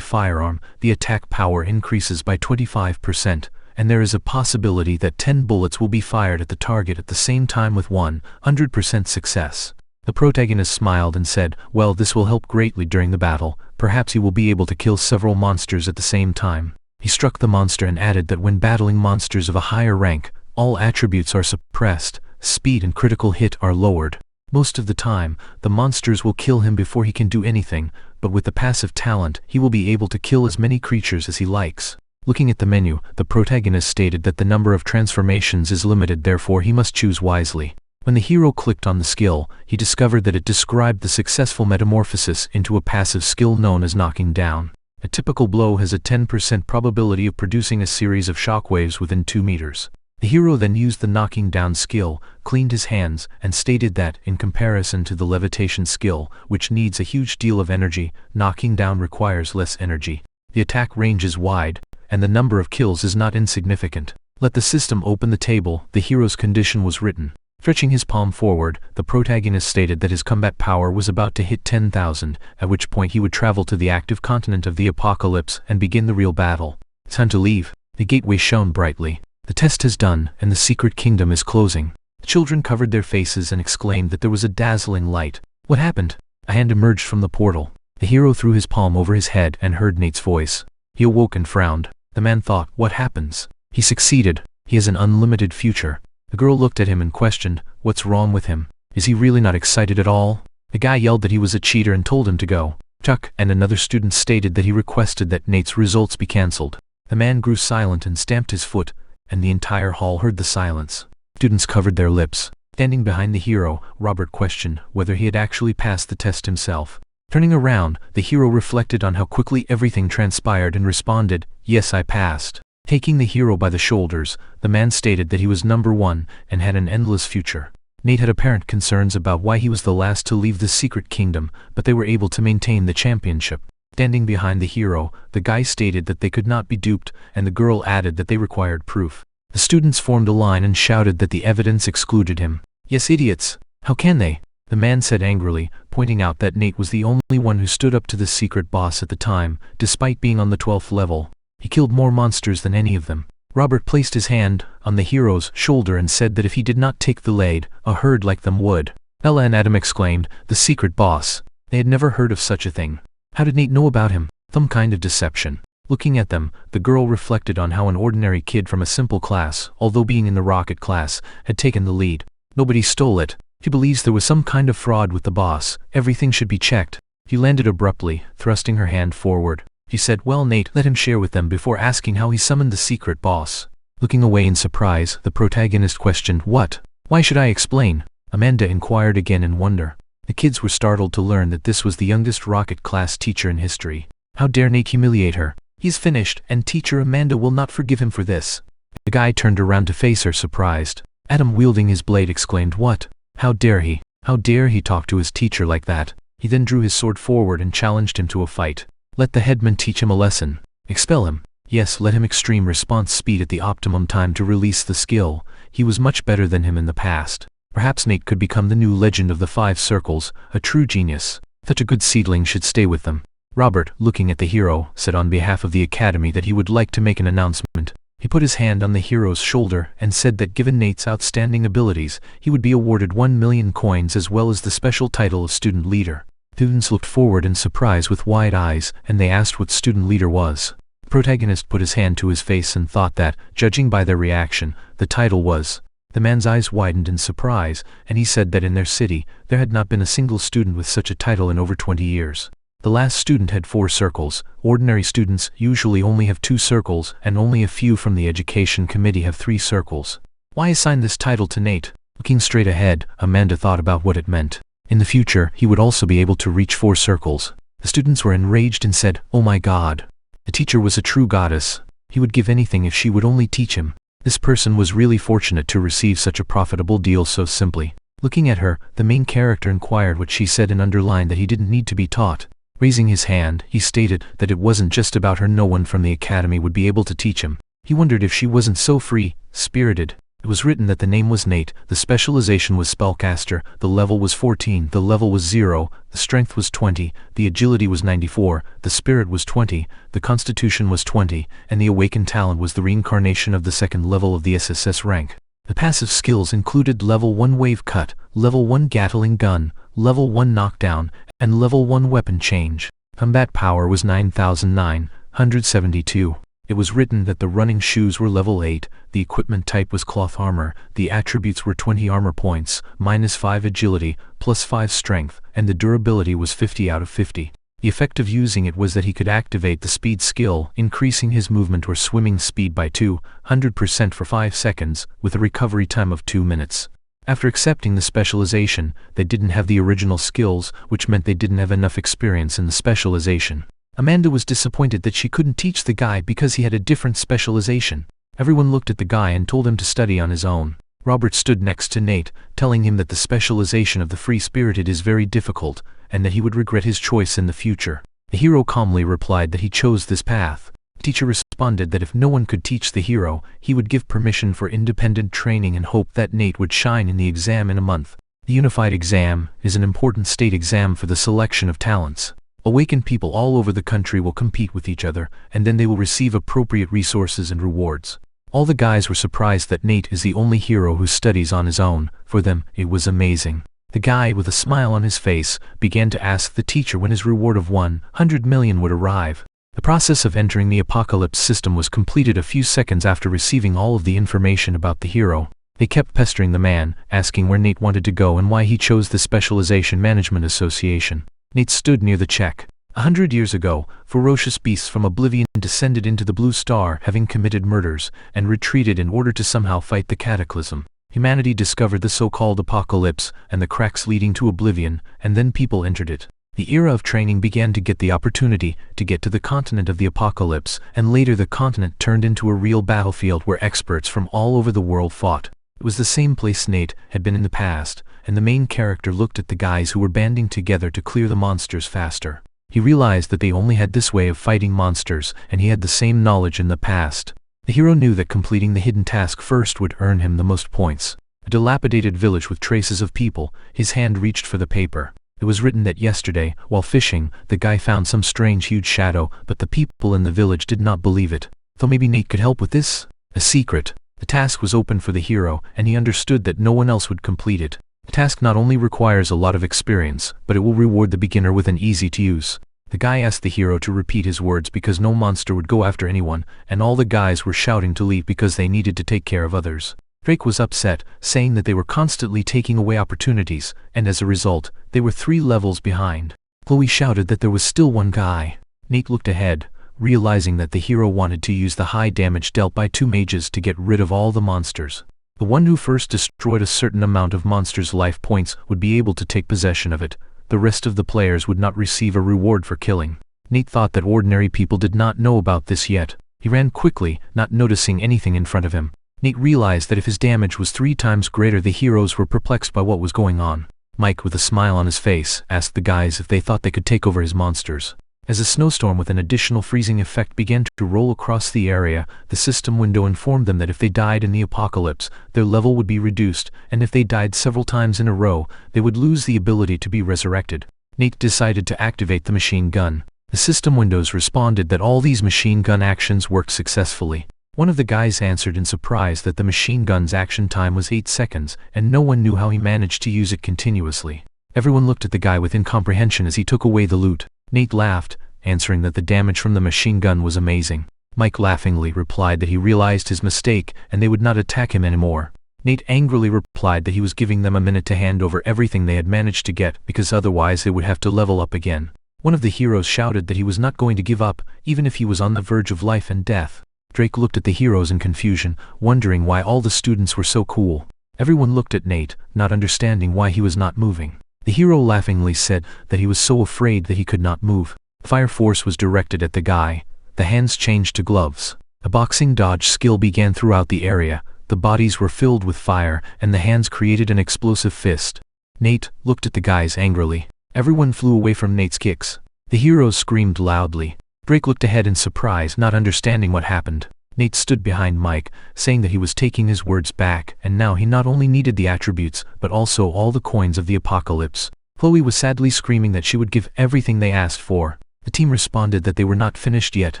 firearm, the attack power increases by 25%, and there is a possibility that 10 bullets will be fired at the target at the same time with 100% success. The protagonist smiled and said, "Well, this will help greatly during the battle. Perhaps he will be able to kill several monsters at the same time." He struck the monster and added that when battling monsters of a higher rank, all attributes are suppressed, speed and critical hit are lowered. Most of the time, the monsters will kill him before he can do anything, but with the passive talent, he will be able to kill as many creatures as he likes. Looking at the menu, the protagonist stated that the number of transformations is limited, therefore he must choose wisely. When the hero clicked on the skill, he discovered that it described the successful metamorphosis into a passive skill known as knocking down. A typical blow has a 10% probability of producing a series of shockwaves within 2 meters. The hero then used the knocking down skill, cleaned his hands, and stated that, in comparison to the levitation skill, which needs a huge deal of energy, knocking down requires less energy. The attack range is wide. and the number of kills is not insignificant. Let the system open the table, the hero's condition was written. Stretching his palm forward, the protagonist stated that his combat power was about to hit 10,000, at which point he would travel to the active continent of the apocalypse and begin the real battle. Time to leave. The gateway shone brightly. The test is done, and the secret kingdom is closing. The children covered their faces and exclaimed that there was a dazzling light. What happened? A hand emerged from the portal. The hero threw his palm over his head and heard Nate's voice. He awoke and frowned. The man thought, what happens? He succeeded. He has an unlimited future. The girl looked at him and questioned, what's wrong with him? Is he really not excited at all? The guy yelled that he was a cheater and told him to go. Chuck and another student stated that he requested that Nate's results be cancelled. The man grew silent and stamped his foot, and the entire hall heard the silence. Students covered their lips. Standing behind the hero, Robert questioned whether he had actually passed the test himself. Turning around, the hero reflected on how quickly everything transpired and responded, yes, I passed. Taking the hero by the shoulders, the man stated that he was number one and had an endless future. Nate had apparent concerns about why he was the last to leave the secret kingdom, but they were able to maintain the championship. Standing behind the hero, the guy stated that they could not be duped, and the girl added that they required proof. The students formed a line and shouted that the evidence excluded him. Yes, idiots. How can they? The man said angrily, pointing out that Nate was the only one who stood up to the secret boss at the time, despite being on the 12th level. He killed more monsters than any of them. Robert placed his hand on the hero's shoulder and said that if he did not take the lead, a herd like them would. Ella and Adam exclaimed, the secret boss. They had never heard of such a thing. How did Nate know about him? Some kind of deception. Looking at them, the girl reflected on how an ordinary kid from a simple class, although being in the rocket class, had taken the lead. Nobody stole it. She believes there was some kind of fraud with the boss. Everything should be checked. She landed abruptly, thrusting her hand forward. She said, well, Nate, let him share with them before asking how he summoned the secret boss. Looking away in surprise, the protagonist questioned, what? Why should I explain? Amanda inquired again in wonder. The kids were startled to learn that this was the youngest rocket class teacher in history. How dare Nate humiliate her? He's finished, and teacher Amanda will not forgive him for this. The guy turned around to face her, surprised. Adam, wielding his blade, exclaimed, what? How dare he? How dare he talk to his teacher like that? He then drew his sword forward and challenged him to a fight. Let the headman teach him a lesson. Expel him. Yes, let him extreme response speed at the optimum time to release the skill. He was much better than him in the past. Perhaps Nate could become the new legend of the 5 circles, a true genius. Such a good seedling should stay with them. Robert, looking at the hero, said on behalf of the academy that he would like to make an announcement. He put his hand on the hero's shoulder and said that given Nate's outstanding abilities, he would be awarded 1 million coins as well as the special title of student leader. Students looked forward in surprise with wide eyes, and they asked what student leader was. The protagonist put his hand to his face and thought that, judging by their reaction, the title was. The man's eyes widened in surprise, and he said that in their city, there had not been a single student with such a title in over 20 years. The last student had 4 circles. Ordinary students usually only have 2 circles, and only a few from the education committee have 3 circles. Why assign this title to Nate? Looking straight ahead, Amanda thought about what it meant. In the future, he would also be able to reach 4 circles. The students were enraged and said, oh my God. The teacher was a true goddess. He would give anything if she would only teach him. This person was really fortunate to receive such a profitable deal so simply. Looking at her, the main character inquired what she said and underlined that he didn't need to be taught. Raising his hand, he stated that it wasn't just about her. No one from the academy would be able to teach him. He wondered if she wasn't so free-spirited. It was written that the name was Nate, the specialization was spellcaster, the level was 14, the level was 0, the strength was 20, the agility was 94, the spirit was 20, the constitution was 20, and the awakened talent was the reincarnation of the 2nd level of the SSS rank. The passive skills included level 1 wave cut, level 1 Gatling gun, level 1 knockdown, and level 1 weapon change. Combat power was 9,972. It was written that the running shoes were level 8, the equipment type was cloth armor, the attributes were 20 armor points, -5 agility, +5 strength, and the durability was 50 out of 50. The effect of using it was that he could activate the speed skill, increasing his movement or swimming speed by 200% for 5 seconds, with a recovery time of 2 minutes. After accepting the specialization, they didn't have the original skills, which meant they didn't have enough experience in the specialization. Amanda was disappointed that she couldn't teach the guy because he had a different specialization. Everyone looked at the guy and told him to study on his own. Robert stood next to Nate, telling him that the specialization of the free-spirited is very difficult, and that he would regret his choice in the future. The hero calmly replied that he chose this path. The teacher responded responded that if no one could teach the hero, he would give permission for independent training and hoped that Nate would shine in the exam in a month. The Unified Exam is an important state exam for the selection of talents. Awakened people all over the country will compete with each other, and then they will receive appropriate resources and rewards. All the guys were surprised that Nate is the only hero who studies on his own. For them, it was amazing. The guy, with a smile on his face, began to ask the teacher when his reward of 100 million would arrive. The process of entering the apocalypse system was completed a few seconds after receiving all of the information about the hero. They kept pestering the man, asking where Nate wanted to go and why he chose the Specialization Management Association. Nate stood near the check. 100 years ago, ferocious beasts from oblivion descended into the Blue Star, having committed murders, and retreated in order to somehow fight the cataclysm. Humanity discovered the so-called apocalypse and the cracks leading to oblivion, and then people entered it. The era of training began to get the opportunity to get to the continent of the apocalypse, and later the continent turned into a real battlefield where experts from all over the world fought. It was the same place Nate had been in the past, and the main character looked at the guys who were banding together to clear the monsters faster. He realized that they only had this way of fighting monsters, and he had the same knowledge in the past. The hero knew that completing the hidden task first would earn him the most points. A dilapidated village with traces of people. His hand reached for the paper. It was written that yesterday, while fishing, the guy found some strange huge shadow, but the people in the village did not believe it. Though maybe Nate could help with this? A secret. The task was open for the hero, and he understood that no one else would complete it. The task not only requires a lot of experience, but it will reward the beginner with an easy-to-use. The guy asked the hero to repeat his words because no monster would go after anyone, and all the guys were shouting to leave because they needed to take care of others. Drake was upset, saying that they were constantly taking away opportunities, and as a result, they were 3 levels behind. Chloe shouted that there was still one guy. Nate looked ahead, realizing that the hero wanted to use the high damage dealt by 2 mages to get rid of all the monsters. The one who first destroyed a certain amount of monsters' life points would be able to take possession of it. The rest of the players would not receive a reward for killing. Nate thought that ordinary people did not know about this yet. He ran quickly, not noticing anything in front of him. Nate realized that if his damage was 3 times greater, the heroes were perplexed by what was going on. Mike, with a smile on his face, asked the guys if they thought they could take over his monsters. As a snowstorm with an additional freezing effect began to roll across the area, the system window informed them that if they died in the apocalypse, their level would be reduced, and if they died several times in a row, they would lose the ability to be resurrected. Nate decided to activate the machine gun. The system windows responded that all these machine gun actions worked successfully. One of the guys answered in surprise that the machine gun's action time was 8 seconds, and no one knew how he managed to use it continuously. Everyone looked at the guy with incomprehension as he took away the loot. Nate laughed, answering that the damage from the machine gun was amazing. Mike laughingly replied that he realized his mistake and they would not attack him anymore. Nate angrily replied that he was giving them a minute to hand over everything they had managed to get because otherwise they would have to level up again. One of the heroes shouted that he was not going to give up, even if he was on the verge of life and death. Drake looked at the heroes in confusion, wondering why all the students were so cool. Everyone looked at Nate, not understanding why he was not moving. The hero laughingly said that he was so afraid that he could not move. Fire force was directed at the guy. The hands changed to gloves. A boxing dodge skill began throughout the area. The bodies were filled with fire, and the hands created an explosive fist. Nate looked at the guys angrily. Everyone flew away from Nate's kicks. The heroes screamed loudly. Drake looked ahead in surprise, not understanding what happened. Nate stood behind Mike, saying that he was taking his words back, and now he not only needed the attributes, but also all the coins of the apocalypse. Chloe was sadly screaming that she would give everything they asked for. The team responded that they were not finished yet,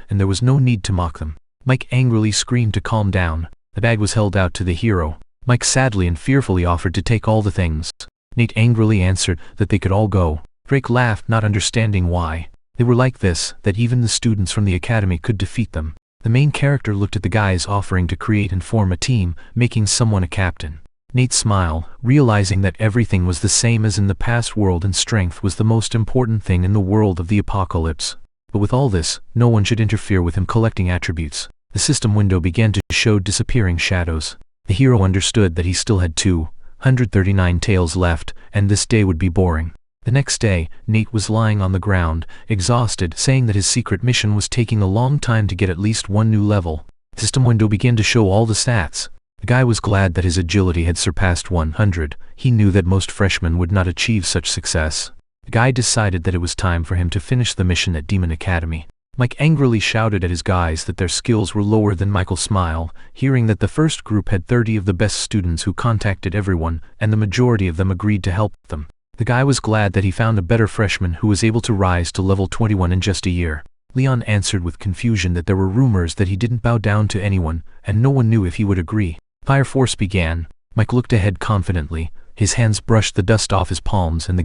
and there was no need to mock them. Mike angrily screamed to calm down. The bag was held out to the hero. Mike sadly and fearfully offered to take all the things. Nate angrily answered that they could all go. Drake laughed, not understanding why. They were like this, that even the students from the academy could defeat them. The main character looked at the guys offering to create and form a team, making someone a captain. Nate smiled, realizing that everything was the same as in the past world and strength was the most important thing in the world of the apocalypse. But with all this, no one should interfere with him collecting attributes. The system window began to show disappearing shadows. The hero understood that he still had 239 tails left, and this day would be boring. The next day, Nate was lying on the ground, exhausted, saying that his secret mission was taking a long time to get at least 1 new level. The system window began to show all the stats. The guy was glad that his agility had surpassed 100. He knew that most freshmen would not achieve such success. The guy decided that it was time for him to finish the mission at Demon Academy. Mike angrily shouted at his guys that their skills were lower than Michael smiled, hearing that the first group had 30 of the best students who contacted everyone, and the majority of them agreed to help them. The guy was glad that he found a better freshman who was able to rise to level 21 in just a year. Leon answered with confusion that there were rumors that he didn't bow down to anyone, and no one knew if he would agree. Fire Force began. Mike looked ahead confidently. His hands brushed the dust off his palms, and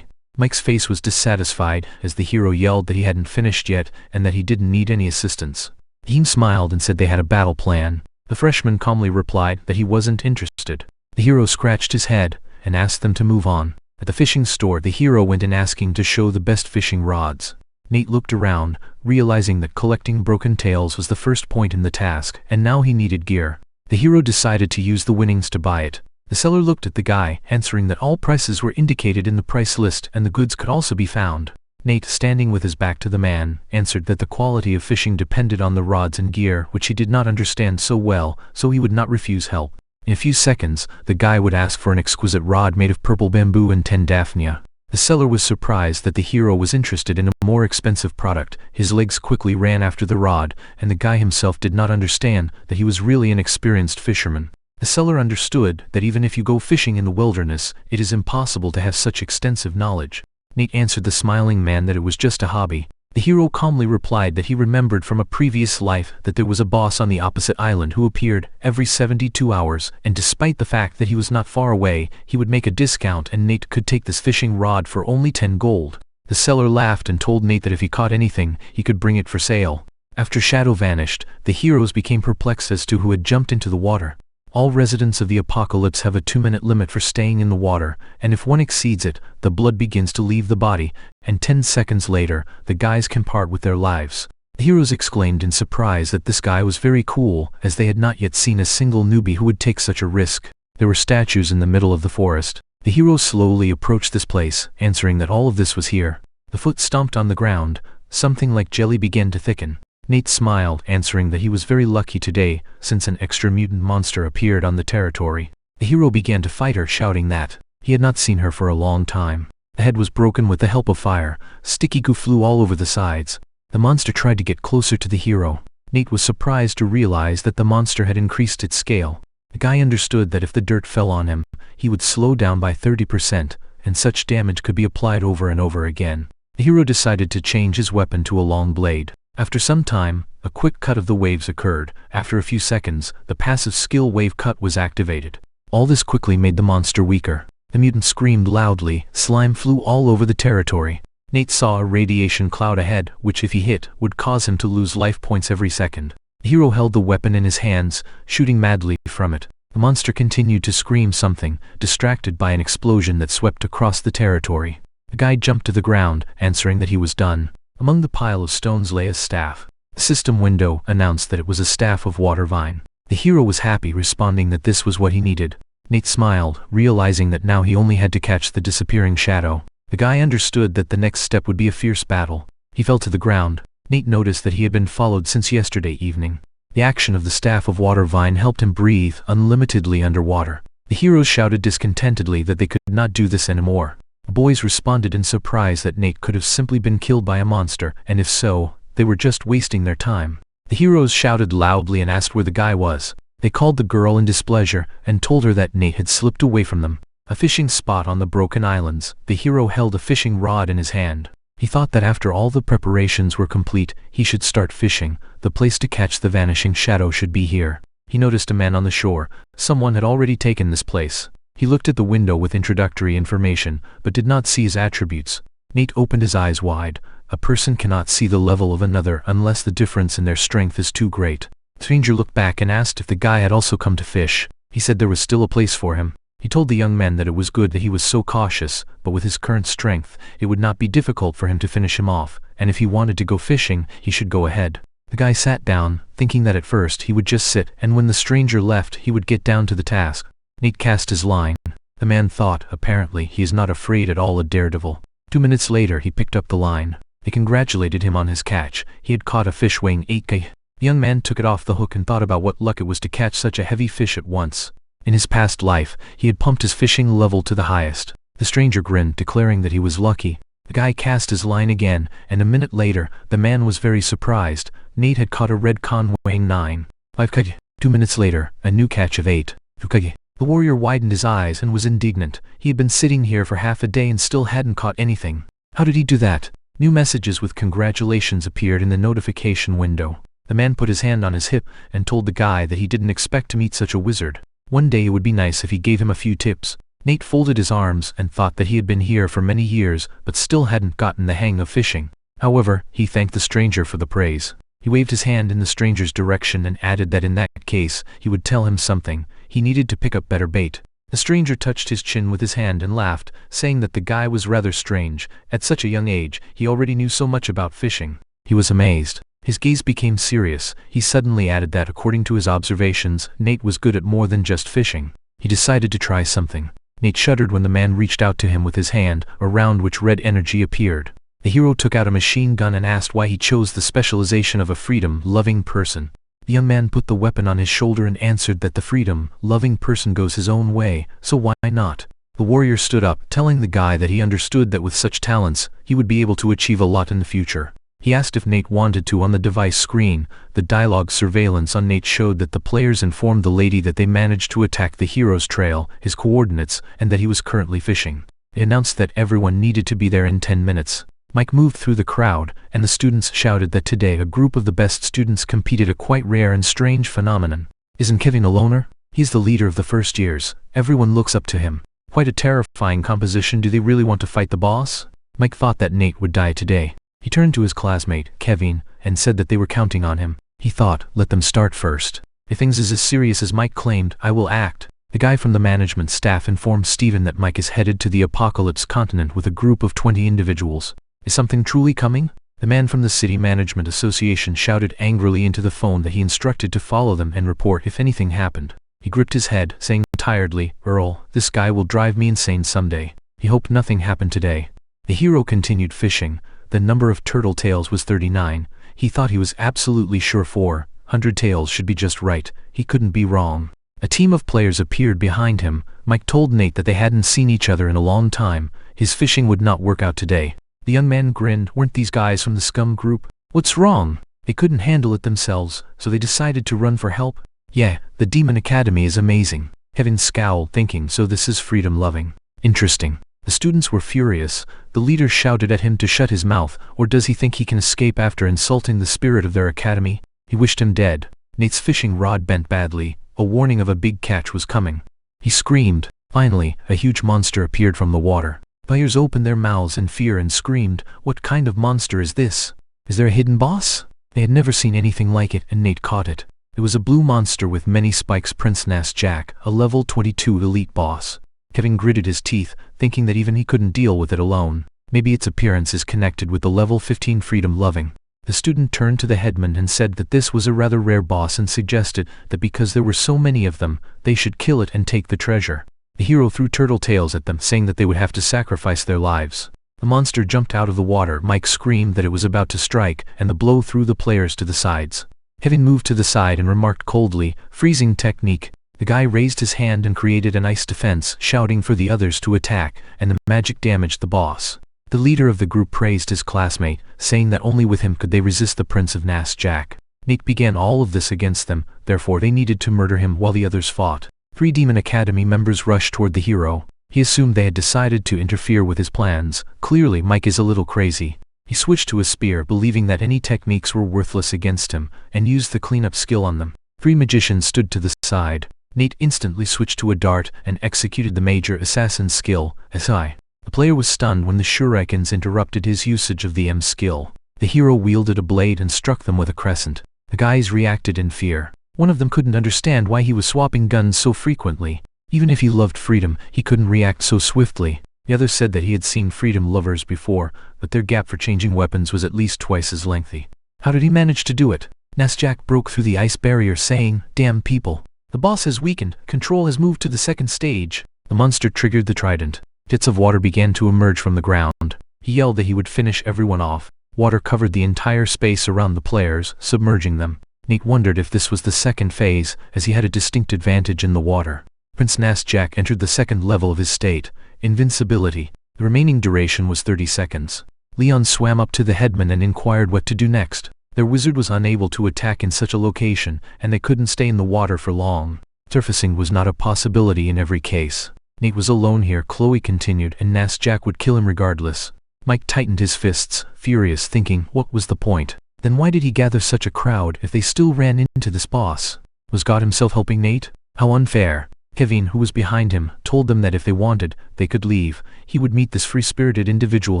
Mike's face was dissatisfied as the hero yelled that he hadn't finished yet and that he didn't need any assistance. The team smiled and said they had a battle plan. The freshman calmly replied that he wasn't interested. The hero scratched his head and asked them to move on. At the fishing store, the hero went in asking to show the best fishing rods. Nate looked around, realizing that collecting broken tails was the first point in the task, and now he needed gear. The hero decided to use the winnings to buy it. The seller looked at the guy, answering that all prices were indicated in the price list and the goods could also be found. Nate, standing with his back to the man, answered that the quality of fishing depended on the rods and gear, which he did not understand so well, so he would not refuse help. In a few seconds, the guy would ask for an exquisite rod made of purple bamboo and 10 daphnia. The seller was surprised that the hero was interested in a more expensive product. His legs quickly ran after the rod, and the guy himself did not understand that he was really an experienced fisherman. The seller understood that even if you go fishing in the wilderness, it is impossible to have such extensive knowledge. Nate answered the smiling man that it was just a hobby. The hero calmly replied that he remembered from a previous life that there was a boss on the opposite island who appeared every 72 hours, and despite the fact that he was not far away, he would make a discount and Nate could take this fishing rod for only 10 gold. The seller laughed and told Nate that if he caught anything, he could bring it for sale. After Shadow vanished, the heroes became perplexed as to who had jumped into the water. All residents of the apocalypse have a 2-minute limit for staying in the water, and if one exceeds it, the blood begins to leave the body, and 10 seconds later, the guys can part with their lives. The heroes exclaimed in surprise that this guy was very cool, as they had not yet seen a single newbie who would take such a risk. There were statues in the middle of the forest. The heroes slowly approached this place, answering that all of this was here. The foot stomped on the ground. Something like jelly began to thicken. Nate smiled, answering that he was very lucky today, since an extra mutant monster appeared on the territory. The hero began to fight her, shouting that he had not seen her for a long time. The head was broken with the help of fire. Sticky goo flew all over the sides. The monster tried to get closer to the hero. Nate was surprised to realize that the monster had increased its scale. The guy understood that if the dirt fell on him, he would slow down by 30%, and such damage could be applied over and over again. The hero decided to change his weapon to a long blade. After some time, a quick cut of the waves occurred. After a few seconds, the passive skill wave cut was activated. All this quickly made the monster weaker. The mutant screamed loudly. Slime flew all over the territory. Nate saw a radiation cloud ahead, which if he hit, would cause him to lose life points every second. The hero held the weapon in his hands, shooting madly from it. The monster continued to scream something, distracted by an explosion that swept across the territory. The guy jumped to the ground, answering that he was done. Among the pile of stones lay a staff. The system window announced that it was a staff of water vine. The hero was happy, responding that this was what he needed. Nate smiled, realizing that now he only had to catch the disappearing shadow. The guy understood that the next step would be a fierce battle. He fell to the ground. Nate noticed that he had been followed since yesterday evening. The action of the staff of water vine helped him breathe unlimitedly underwater. The heroes shouted discontentedly that they could not do this anymore. The boys responded in surprise that Nate could have simply been killed by a monster, and if so, they were just wasting their time. The heroes shouted loudly and asked where the guy was. They called the girl in displeasure and told her that Nate had slipped away from them. A fishing spot on the broken islands. The hero held a fishing rod in his hand. He thought that after all the preparations were complete, he should start fishing. The place to catch the vanishing shadow should be here. He noticed a man on the shore. Someone had already taken this place. He looked at the window with introductory information, but did not see his attributes. Nate opened his eyes wide. A person cannot see the level of another unless the difference in their strength is too great. The stranger looked back and asked if the guy had also come to fish. He said there was still a place for him. He told the young man that it was good that he was so cautious, but with his current strength, it would not be difficult for him to finish him off, and if he wanted to go fishing, he should go ahead. The guy sat down, thinking that at first he would just sit, and when the stranger left, he would get down to the task. Nate cast his line. The man thought, apparently, he is not afraid at all, a daredevil. 2 minutes later he picked up the line. They congratulated him on his catch. He had caught a fish weighing 8 kg. The young man took it off the hook and thought about what luck it was to catch such a heavy fish at once. In his past life, he had pumped his fishing level to the highest. The stranger grinned, declaring that he was lucky. The guy cast his line again, and a minute later, the man was very surprised. Nate had caught a red con weighing 9.5 kg. 2 minutes later, a new catch of 8.2 kg. The warrior widened his eyes and was indignant. He had been sitting here for half a day and still hadn't caught anything. How did he do that? New messages with congratulations appeared in the notification window. The man put his hand on his hip and told the guy that he didn't expect to meet such a wizard. One day it would be nice if he gave him a few tips. Nate folded his arms and thought that he had been here for many years but still hadn't gotten the hang of fishing. However, he thanked the stranger for the praise. He waved his hand in the stranger's direction and added that in that case, he would tell him something. He needed to pick up better bait. The stranger touched his chin with his hand and laughed, saying that the guy was rather strange. At such a young age, he already knew so much about fishing. He was amazed. His gaze became serious. He suddenly added that according to his observations, Nate was good at more than just fishing. He decided to try something. Nate shuddered when the man reached out to him with his hand, around which red energy appeared. The hero took out a machine gun and asked why he chose the specialization of a freedom-loving person. The young man put the weapon on his shoulder and answered that the freedom-loving person goes his own way, so why not? The warrior stood up, telling the guy that he understood that with such talents, he would be able to achieve a lot in the future. He asked if Nate wanted to on the device screen. The dialogue surveillance on Nate showed that the players informed the lady that they managed to attack the hero's trail, his coordinates, and that he was currently fishing. They announced that everyone needed to be there in 10 minutes. Mike moved through the crowd, and the students shouted that today a group of the best students competed, a quite rare and strange phenomenon. Isn't Kevin a loner? He's the leader of the first years. Everyone looks up to him. Quite a terrifying composition. Do they really want to fight the boss? Mike thought that Nate would die today. He turned to his classmate, Kevin, and said that they were counting on him. He thought, let them start first. If things is as serious as Mike claimed, I will act. The guy from the management staff informed Steven that Mike is headed to the Apocalypse continent with a group of 20 individuals. Is something truly coming? The man from the City Management Association shouted angrily into the phone that he instructed to follow them and report if anything happened. He gripped his head, saying tiredly, Earl, this guy will drive me insane someday. He hoped nothing happened today. The hero continued fishing. The number of turtle tails was 39. He thought he was absolutely sure 400 tails should be just right. He couldn't be wrong. A team of players appeared behind him. Mike told Nate that they hadn't seen each other in a long time. His fishing would not work out today. The young man grinned. Weren't these guys from the scum group? What's wrong? They couldn't handle it themselves, so they decided to run for help? Yeah, the Demon Academy is amazing. Kevin scowled, thinking, so this is freedom-loving. Interesting. The students were furious. The leader shouted at him to shut his mouth, or does he think he can escape after insulting the spirit of their academy? He wished him dead. Nate's fishing rod bent badly. A warning of a big catch was coming. He screamed. Finally, a huge monster appeared from the water. Players opened their mouths in fear and screamed, what kind of monster is this? Is there a hidden boss? They had never seen anything like it, and Nate caught it. It was a blue monster with many spikes. Prince Nas Jack, a level 22 elite boss. Kevin gritted his teeth, thinking that even he couldn't deal with it alone. Maybe its appearance is connected with the level 15 freedom-loving. The student turned to the headman and said that this was a rather rare boss and suggested that because there were so many of them, they should kill it and take the treasure. The hero threw turtle tails at them, saying that they would have to sacrifice their lives. The monster jumped out of the water. Mike screamed that it was about to strike, and the blow threw the players to the sides. Kevin moved to the side and remarked coldly, freezing technique. The guy raised his hand and created an ice defense, shouting for the others to attack, and the magic damaged the boss. The leader of the group praised his classmate, saying that only with him could they resist the Prince of Nas Jack. Nate began all of this against them, therefore they needed to murder him while the others fought. 3 Demon Academy members rushed toward the hero. He assumed they had decided to interfere with his plans. Clearly Mike is a little crazy. He switched to a spear, believing that any techniques were worthless against him, and used the cleanup skill on them. 3 magicians stood to the side. Nate instantly switched to a dart and executed the major assassin skill, SI. The player was stunned when the shurikens interrupted his usage of the M skill. The hero wielded a blade and struck them with a crescent. The guys reacted in fear. One of them couldn't understand why he was swapping guns so frequently. Even if he loved freedom, he couldn't react so swiftly. The other said that he had seen freedom lovers before, but their gap for changing weapons was at least twice as lengthy. How did he manage to do it? Nasjak broke through the ice barrier, saying, "Damn people. The boss has weakened. Control has moved to the second stage." The monster triggered the trident. Jets of water began to emerge from the ground. He yelled that he would finish everyone off. Water covered the entire space around the players, submerging them. Nate wondered if this was the second phase, as he had a distinct advantage in the water. Prince Nasjak entered the second level of his state, invincibility. The remaining duration was 30 seconds. Leon swam up to the headman and inquired what to do next. Their wizard was unable to attack in such a location, and they couldn't stay in the water for long. Surfacing was not a possibility in every case. Nate was alone here, Chloe continued, and Jack would kill him regardless. Mike tightened his fists, furious, thinking, what was the point? Then why did he gather such a crowd if they still ran into this boss? Was God himself helping Nate? How unfair. Kevin, who was behind him, told them that if they wanted, they could leave. He would meet this free-spirited individual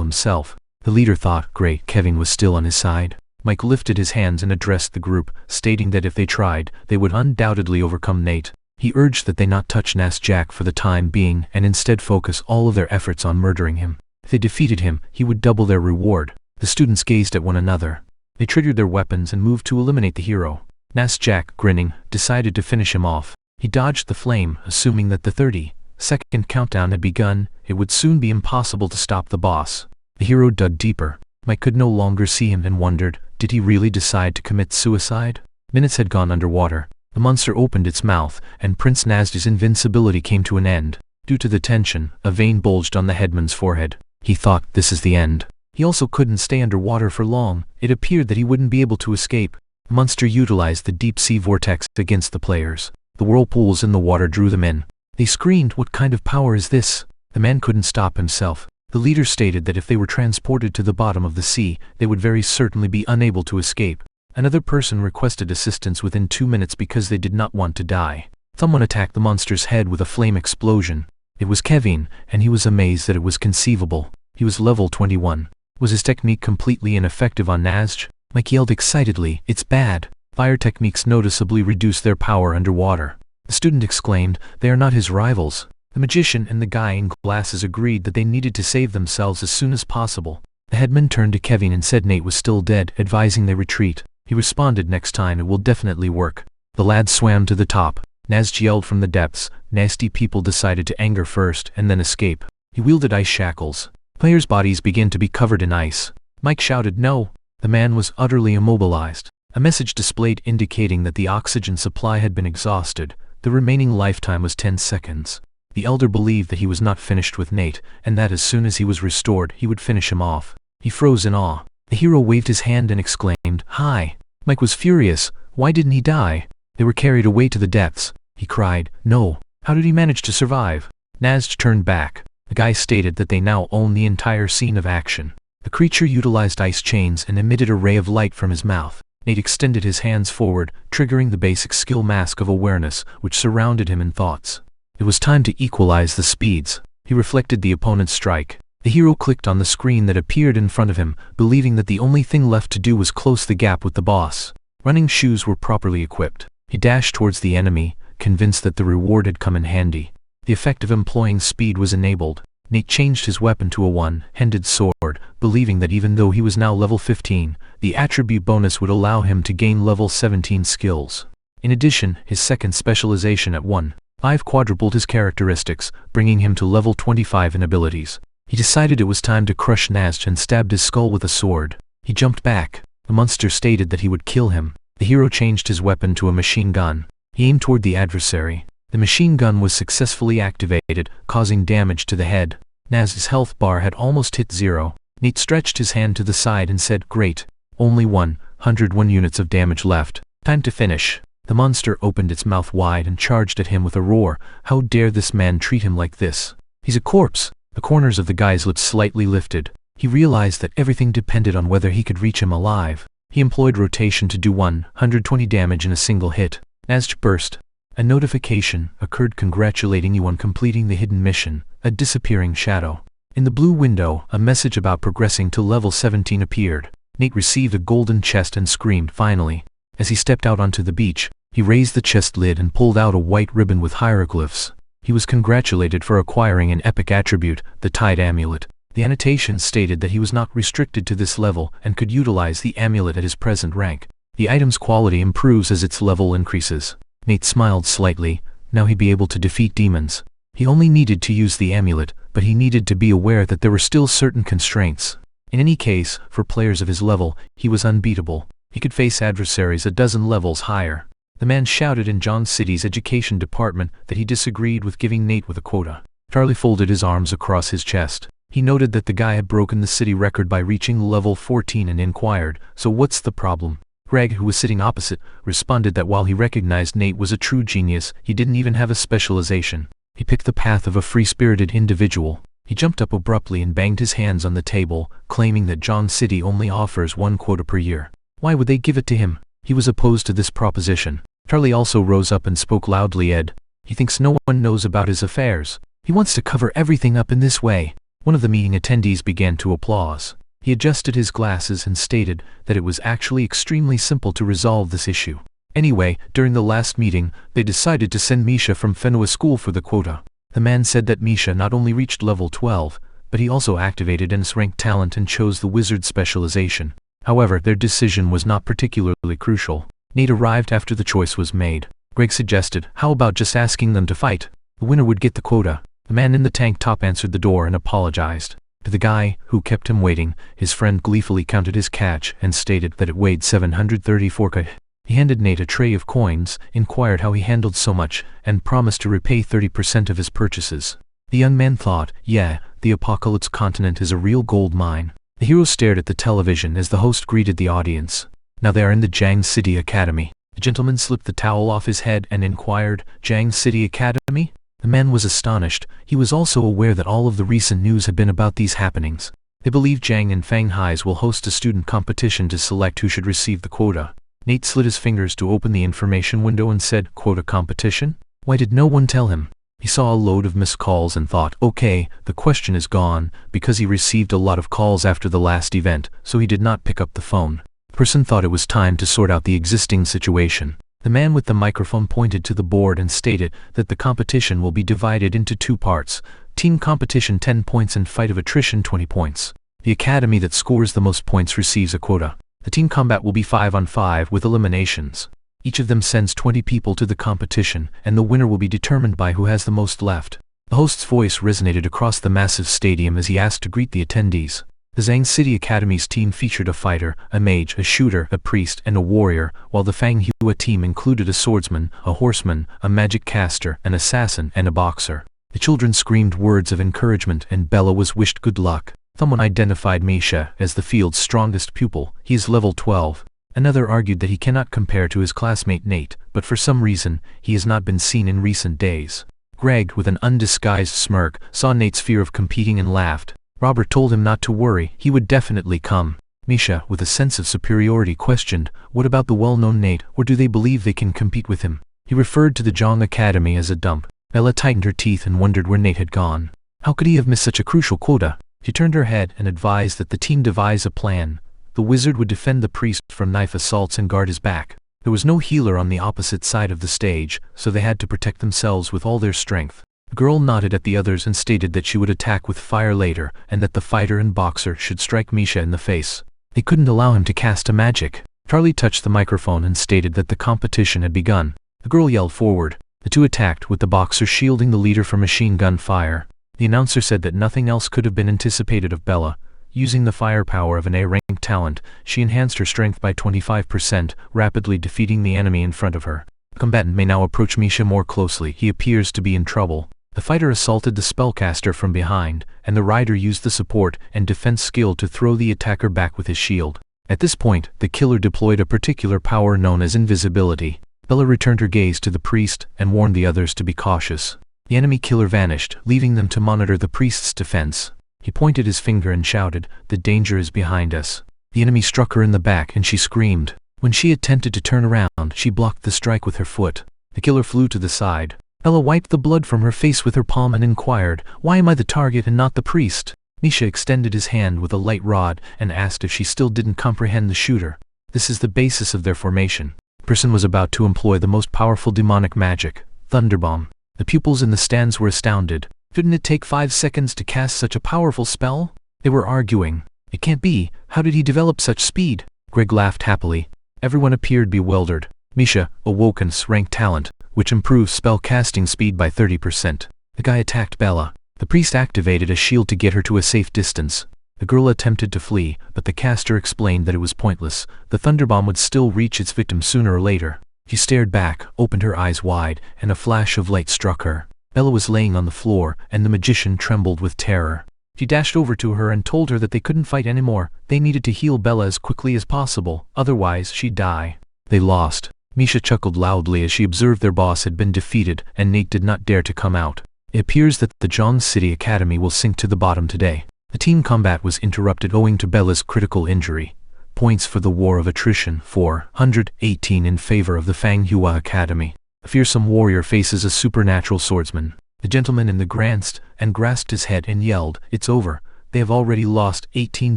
himself. The leader thought, great, Kevin was still on his side. Mike lifted his hands and addressed the group, stating that if they tried, they would undoubtedly overcome Nate. He urged that they not touch Jack for the time being and instead focus all of their efforts on murdering him. If they defeated him, he would double their reward. The students gazed at one another. They triggered their weapons and moved to eliminate the hero. Jack, grinning, decided to finish him off. He dodged the flame, assuming that the 30-second countdown had begun. It would soon be impossible to stop the boss. The hero dug deeper. Mike could no longer see him and wondered, did he really decide to commit suicide? Minutes had gone underwater. The monster opened its mouth, and Prince Nasd's invincibility came to an end. Due to the tension, a vein bulged on the headman's forehead. He thought, this is the end. He also couldn't stay underwater for long. It appeared that he wouldn't be able to escape. The monster utilized the deep-sea vortex against the players. The whirlpools in the water drew them in. They screamed, what kind of power is this? The man couldn't stop himself. The leader stated that if they were transported to the bottom of the sea, they would very certainly be unable to escape. Another person requested assistance within 2 minutes because they did not want to die. Someone attacked the monster's head with a flame explosion. It was Kevin, and he was amazed that it was conceivable. He was level 21. Was his technique completely ineffective on Nasj? Mike yelled excitedly, it's bad. Fire techniques noticeably reduce their power underwater. The student exclaimed, they are not his rivals. The magician and the guy in glasses agreed that they needed to save themselves as soon as possible. The headman turned to Kevin and said Nate was still dead, advising they retreat. He responded, next time it will definitely work. The lads swam to the top. Nasj yelled from the depths. Nasty people decided to anger first and then escape. He wielded ice shackles. Players' bodies began to be covered in ice. Mike shouted, no. The man was utterly immobilized. A message displayed indicating that the oxygen supply had been exhausted. The remaining lifetime was 10 seconds. The elder believed that he was not finished with Nate, and that as soon as he was restored, he would finish him off. He froze in awe. The hero waved his hand and exclaimed, hi. Mike was furious. Why didn't he die? They were carried away to the depths. He cried, no. How did he manage to survive? Nasj turned back. The guy stated that they now own the entire scene of action. The creature utilized ice chains and emitted a ray of light from his mouth. Nate extended his hands forward, triggering the basic skill mask of awareness, which surrounded him in thoughts. It was time to equalize the speeds. He reflected the opponent's strike. The hero clicked on the screen that appeared in front of him, believing that the only thing left to do was close the gap with the boss. Running shoes were properly equipped. He dashed towards the enemy, convinced that the reward had come in handy. The effect of employing speed was enabled. Nate changed his weapon to a one-handed sword, believing that even though he was now level 15, the attribute bonus would allow him to gain level 17 skills. In addition, his second specialization at 1.5 quadrupled his characteristics, bringing him to level 25 in abilities. He decided it was time to crush Nasj and stabbed his skull with a sword. He jumped back. The monster stated that he would kill him. The hero changed his weapon to a machine gun. He aimed toward the adversary. The machine gun was successfully activated, causing damage to the head. Nas's health bar had almost hit 0. Nate stretched his hand to the side and said, great. Only 101 units of damage left. Time to finish. The monster opened its mouth wide and charged at him with a roar. How dare this man treat him like this? He's a corpse. The corners of the guy's lips slightly lifted. He realized that everything depended on whether he could reach him alive. He employed rotation to do 120 damage in a single hit. Nasj burst. A notification occurred congratulating you on completing the hidden mission, a disappearing shadow. In the blue window, a message about progressing to level 17 appeared. Nate received a golden chest and screamed, finally. As he stepped out onto the beach, he raised the chest lid and pulled out a white ribbon with hieroglyphs. He was congratulated for acquiring an epic attribute, the Tide Amulet. The annotation stated that he was not restricted to this level and could utilize the amulet at his present rank. The item's quality improves as its level increases. Nate smiled slightly. Now he'd be able to defeat demons. He only needed to use the amulet, but he needed to be aware that there were still certain constraints. In any case, for players of his level, he was unbeatable. He could face adversaries a dozen levels higher. The man shouted in John City's education department that he disagreed with giving Nate with a quota. Charlie folded his arms across his chest. He noted that the guy had broken the city record by reaching level 14 and inquired, "So what's the problem?" Greg, who was sitting opposite, responded that while he recognized Nate was a true genius, he didn't even have a specialization. He picked the path of a free-spirited individual. He jumped up abruptly and banged his hands on the table, claiming that John City only offers one quota per year. Why would they give it to him? He was opposed to this proposition. Charlie also rose up and spoke loudly. Ed, he thinks no one knows about his affairs. He wants to cover everything up in this way. One of the meeting attendees began to applause. He adjusted his glasses and stated that it was actually extremely simple to resolve this issue. Anyway, during the last meeting, they decided to send Misha from Fenua School for the quota. The man said that Misha not only reached level 12, but he also activated N's ranked talent and chose the wizard specialization. However, their decision was not particularly crucial. Nate arrived after the choice was made. Greg suggested, "How about just asking them to fight? The winner would get the quota." The man in the tank top answered the door and apologized. To the guy, who kept him waiting, his friend gleefully counted his catch and stated that it weighed 734 k. He handed Nate a tray of coins, inquired how he handled so much, and promised to repay 30% of his purchases. The young man thought, yeah, the Apocalypse continent is a real gold mine. The hero stared at the television as the host greeted the audience. Now they are in the Jiang City Academy. The gentleman slipped the towel off his head and inquired, "Jiang City Academy?" The man was astonished. He was also aware that all of the recent news had been about these happenings. They believe Jiang and Fanghai's will host a student competition to select who should receive the quota. Nate slid his fingers to open the information window and said, "Quota competition? Why did no one tell him?" He saw a load of missed calls and thought, okay, the question is gone, because he received a lot of calls after the last event, so he did not pick up the phone. The person thought it was time to sort out the existing situation. The man with the microphone pointed to the board and stated that the competition will be divided into two parts. Team competition 10 points and fight of attrition 20 points. The academy that scores the most points receives a quota. The team combat will be 5-on-5 with eliminations. Each of them sends 20 people to the competition, and the winner will be determined by who has the most left. The host's voice resonated across the massive stadium as he asked to greet the attendees. The Jiang City Academy's team featured a fighter, a mage, a shooter, a priest, and a warrior, while the Fanghua team included a swordsman, a horseman, a magic caster, an assassin, and a boxer. The children screamed words of encouragement and Bella was wished good luck. Someone identified Misha as the field's strongest pupil. He is level 12. Another argued that he cannot compare to his classmate Nate, but for some reason, he has not been seen in recent days. Greg, with an undisguised smirk, saw Nate's fear of competing and laughed. Robert told him not to worry, he would definitely come. Misha, with a sense of superiority, questioned, "What about the well-known Nate, or do they believe they can compete with him?" He referred to the Jiang Academy as a dump. Bella tightened her teeth and wondered where Nate had gone. How could he have missed such a crucial quota? She turned her head and advised that the team devise a plan. The wizard would defend the priest from knife assaults and guard his back. There was no healer on the opposite side of the stage, so they had to protect themselves with all their strength. The girl nodded at the others and stated that she would attack with fire later, and that the fighter and boxer should strike Misha in the face. They couldn't allow him to cast a magic. Charlie touched the microphone and stated that the competition had begun. The girl yelled forward. The two attacked, with the boxer shielding the leader from machine gun fire. The announcer said that nothing else could have been anticipated of Bella. Using the firepower of an A-rank talent, she enhanced her strength by 25%, rapidly defeating the enemy in front of her. The combatant may now approach Misha more closely. He appears to be in trouble. The fighter assaulted the spellcaster from behind, and the rider used the support and defense skill to throw the attacker back with his shield. At this point, the killer deployed a particular power known as invisibility. Bella returned her gaze to the priest and warned the others to be cautious. The enemy killer vanished, leaving them to monitor the priest's defense. He pointed his finger and shouted, "The danger is behind us." The enemy struck her in the back and she screamed. When she attempted to turn around, she blocked the strike with her foot. The killer flew to the side. Bella wiped the blood from her face with her palm and inquired, "Why am I the target and not the priest?" Misha extended his hand with a light rod and asked if she still didn't comprehend the shooter. This is the basis of their formation. The person was about to employ the most powerful demonic magic, Thunderbomb. The pupils in the stands were astounded. Couldn't it take 5 seconds to cast such a powerful spell? They were arguing. It can't be. How did he develop such speed? Greg laughed happily. Everyone appeared bewildered. Misha awoke N's ranked talent, which improves spell casting speed by 30%. The guy attacked Bella. The priest activated a shield to get her to a safe distance. The girl attempted to flee, but the caster explained that it was pointless. The thunderbomb would still reach its victim sooner or later. She stared back, opened her eyes wide, and a flash of light struck her. Bella was laying on the floor, and the magician trembled with terror. She dashed over to her and told her that they couldn't fight anymore. They needed to heal Bella as quickly as possible, otherwise she'd die. They lost. Misha chuckled loudly as she observed their boss had been defeated and Nate did not dare to come out. It appears that the Zhang City Academy will sink to the bottom today. The team combat was interrupted owing to Bella's critical injury. Points for the war of attrition, 418 in favor of the Fanghua Academy. A fearsome warrior faces a supernatural swordsman. The gentleman in the grandst and grasped his head and yelled, "It's over. They have already lost 18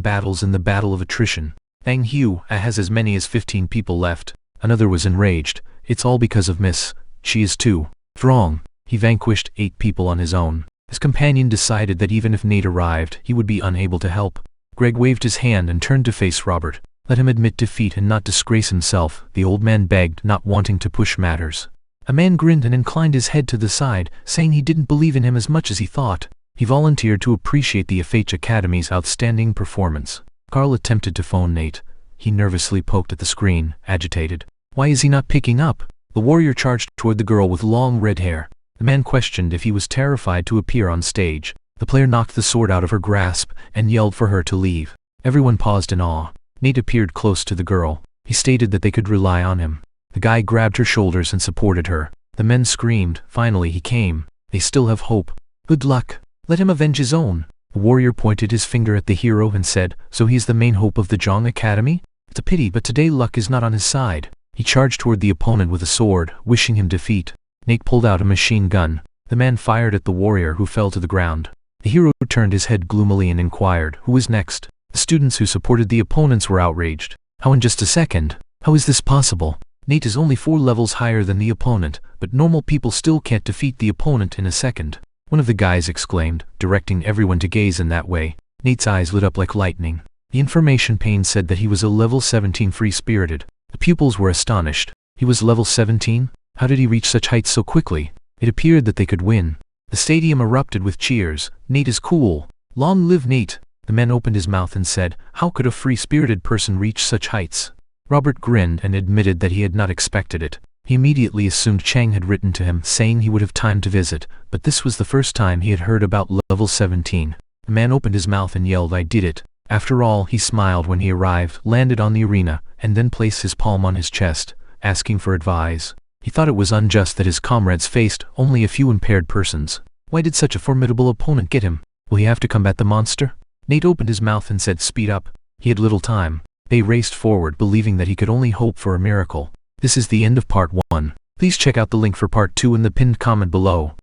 battles in the battle of attrition. Fanghua has as many as 15 people left." Another was enraged. "It's all because of Miss. She is too strong." He vanquished 8 people on his own. His companion decided that even if Nate arrived, he would be unable to help. Greg waved his hand and turned to face Robert. Let him admit defeat and not disgrace himself, the old man begged, not wanting to push matters. A man grinned and inclined his head to the side, saying he didn't believe in him as much as he thought. He volunteered to appreciate the FH Academy's outstanding performance. Carl attempted to phone Nate. He nervously poked at the screen, agitated. Why is he not picking up? The warrior charged toward the girl with long red hair. The man questioned if he was terrified to appear on stage. The player knocked the sword out of her grasp and yelled for her to leave. Everyone paused in awe. Nate appeared close to the girl. He stated that they could rely on him. The guy grabbed her shoulders and supported her. The men screamed. Finally he came. They still have hope. Good luck. Let him avenge his own. The warrior pointed his finger at the hero and said, "So he's the main hope of the Zhang Academy? It's a pity, but today luck is not on his side." He charged toward the opponent with a sword, wishing him defeat. Nate pulled out a machine gun. The man fired at the warrior, who fell to the ground. The hero turned his head gloomily and inquired, "Who is next?" The students who supported the opponents were outraged. "How in just a second? How is this possible? Nate is only 4 levels higher than the opponent, but normal people still can't defeat the opponent in a second." One of the guys exclaimed, directing everyone to gaze in that way. Nate's eyes lit up like lightning. The information pane said that he was a level 17 free-spirited. The pupils were astonished. He was level 17? How did he reach such heights so quickly? It appeared that they could win. The stadium erupted with cheers. "Nate is cool. Long live Nate." The man opened his mouth and said, "How could a free-spirited person reach such heights?" Robert grinned and admitted that he had not expected it. He immediately assumed Cheng had written to him saying he would have time to visit, but this was the first time he had heard about level 17. The man opened his mouth and yelled, "I did it." After all, he smiled when he arrived, landed on the arena, and then placed his palm on his chest, asking for advice. He thought it was unjust that his comrades faced only a few impaired persons. Why did such a formidable opponent get him? Will he have to combat the monster? Nate opened his mouth and said, "Speed up." He had little time. They raced forward, believing that he could only hope for a miracle. This is the end of part 1. Please check out the link for part 2 in the pinned comment below.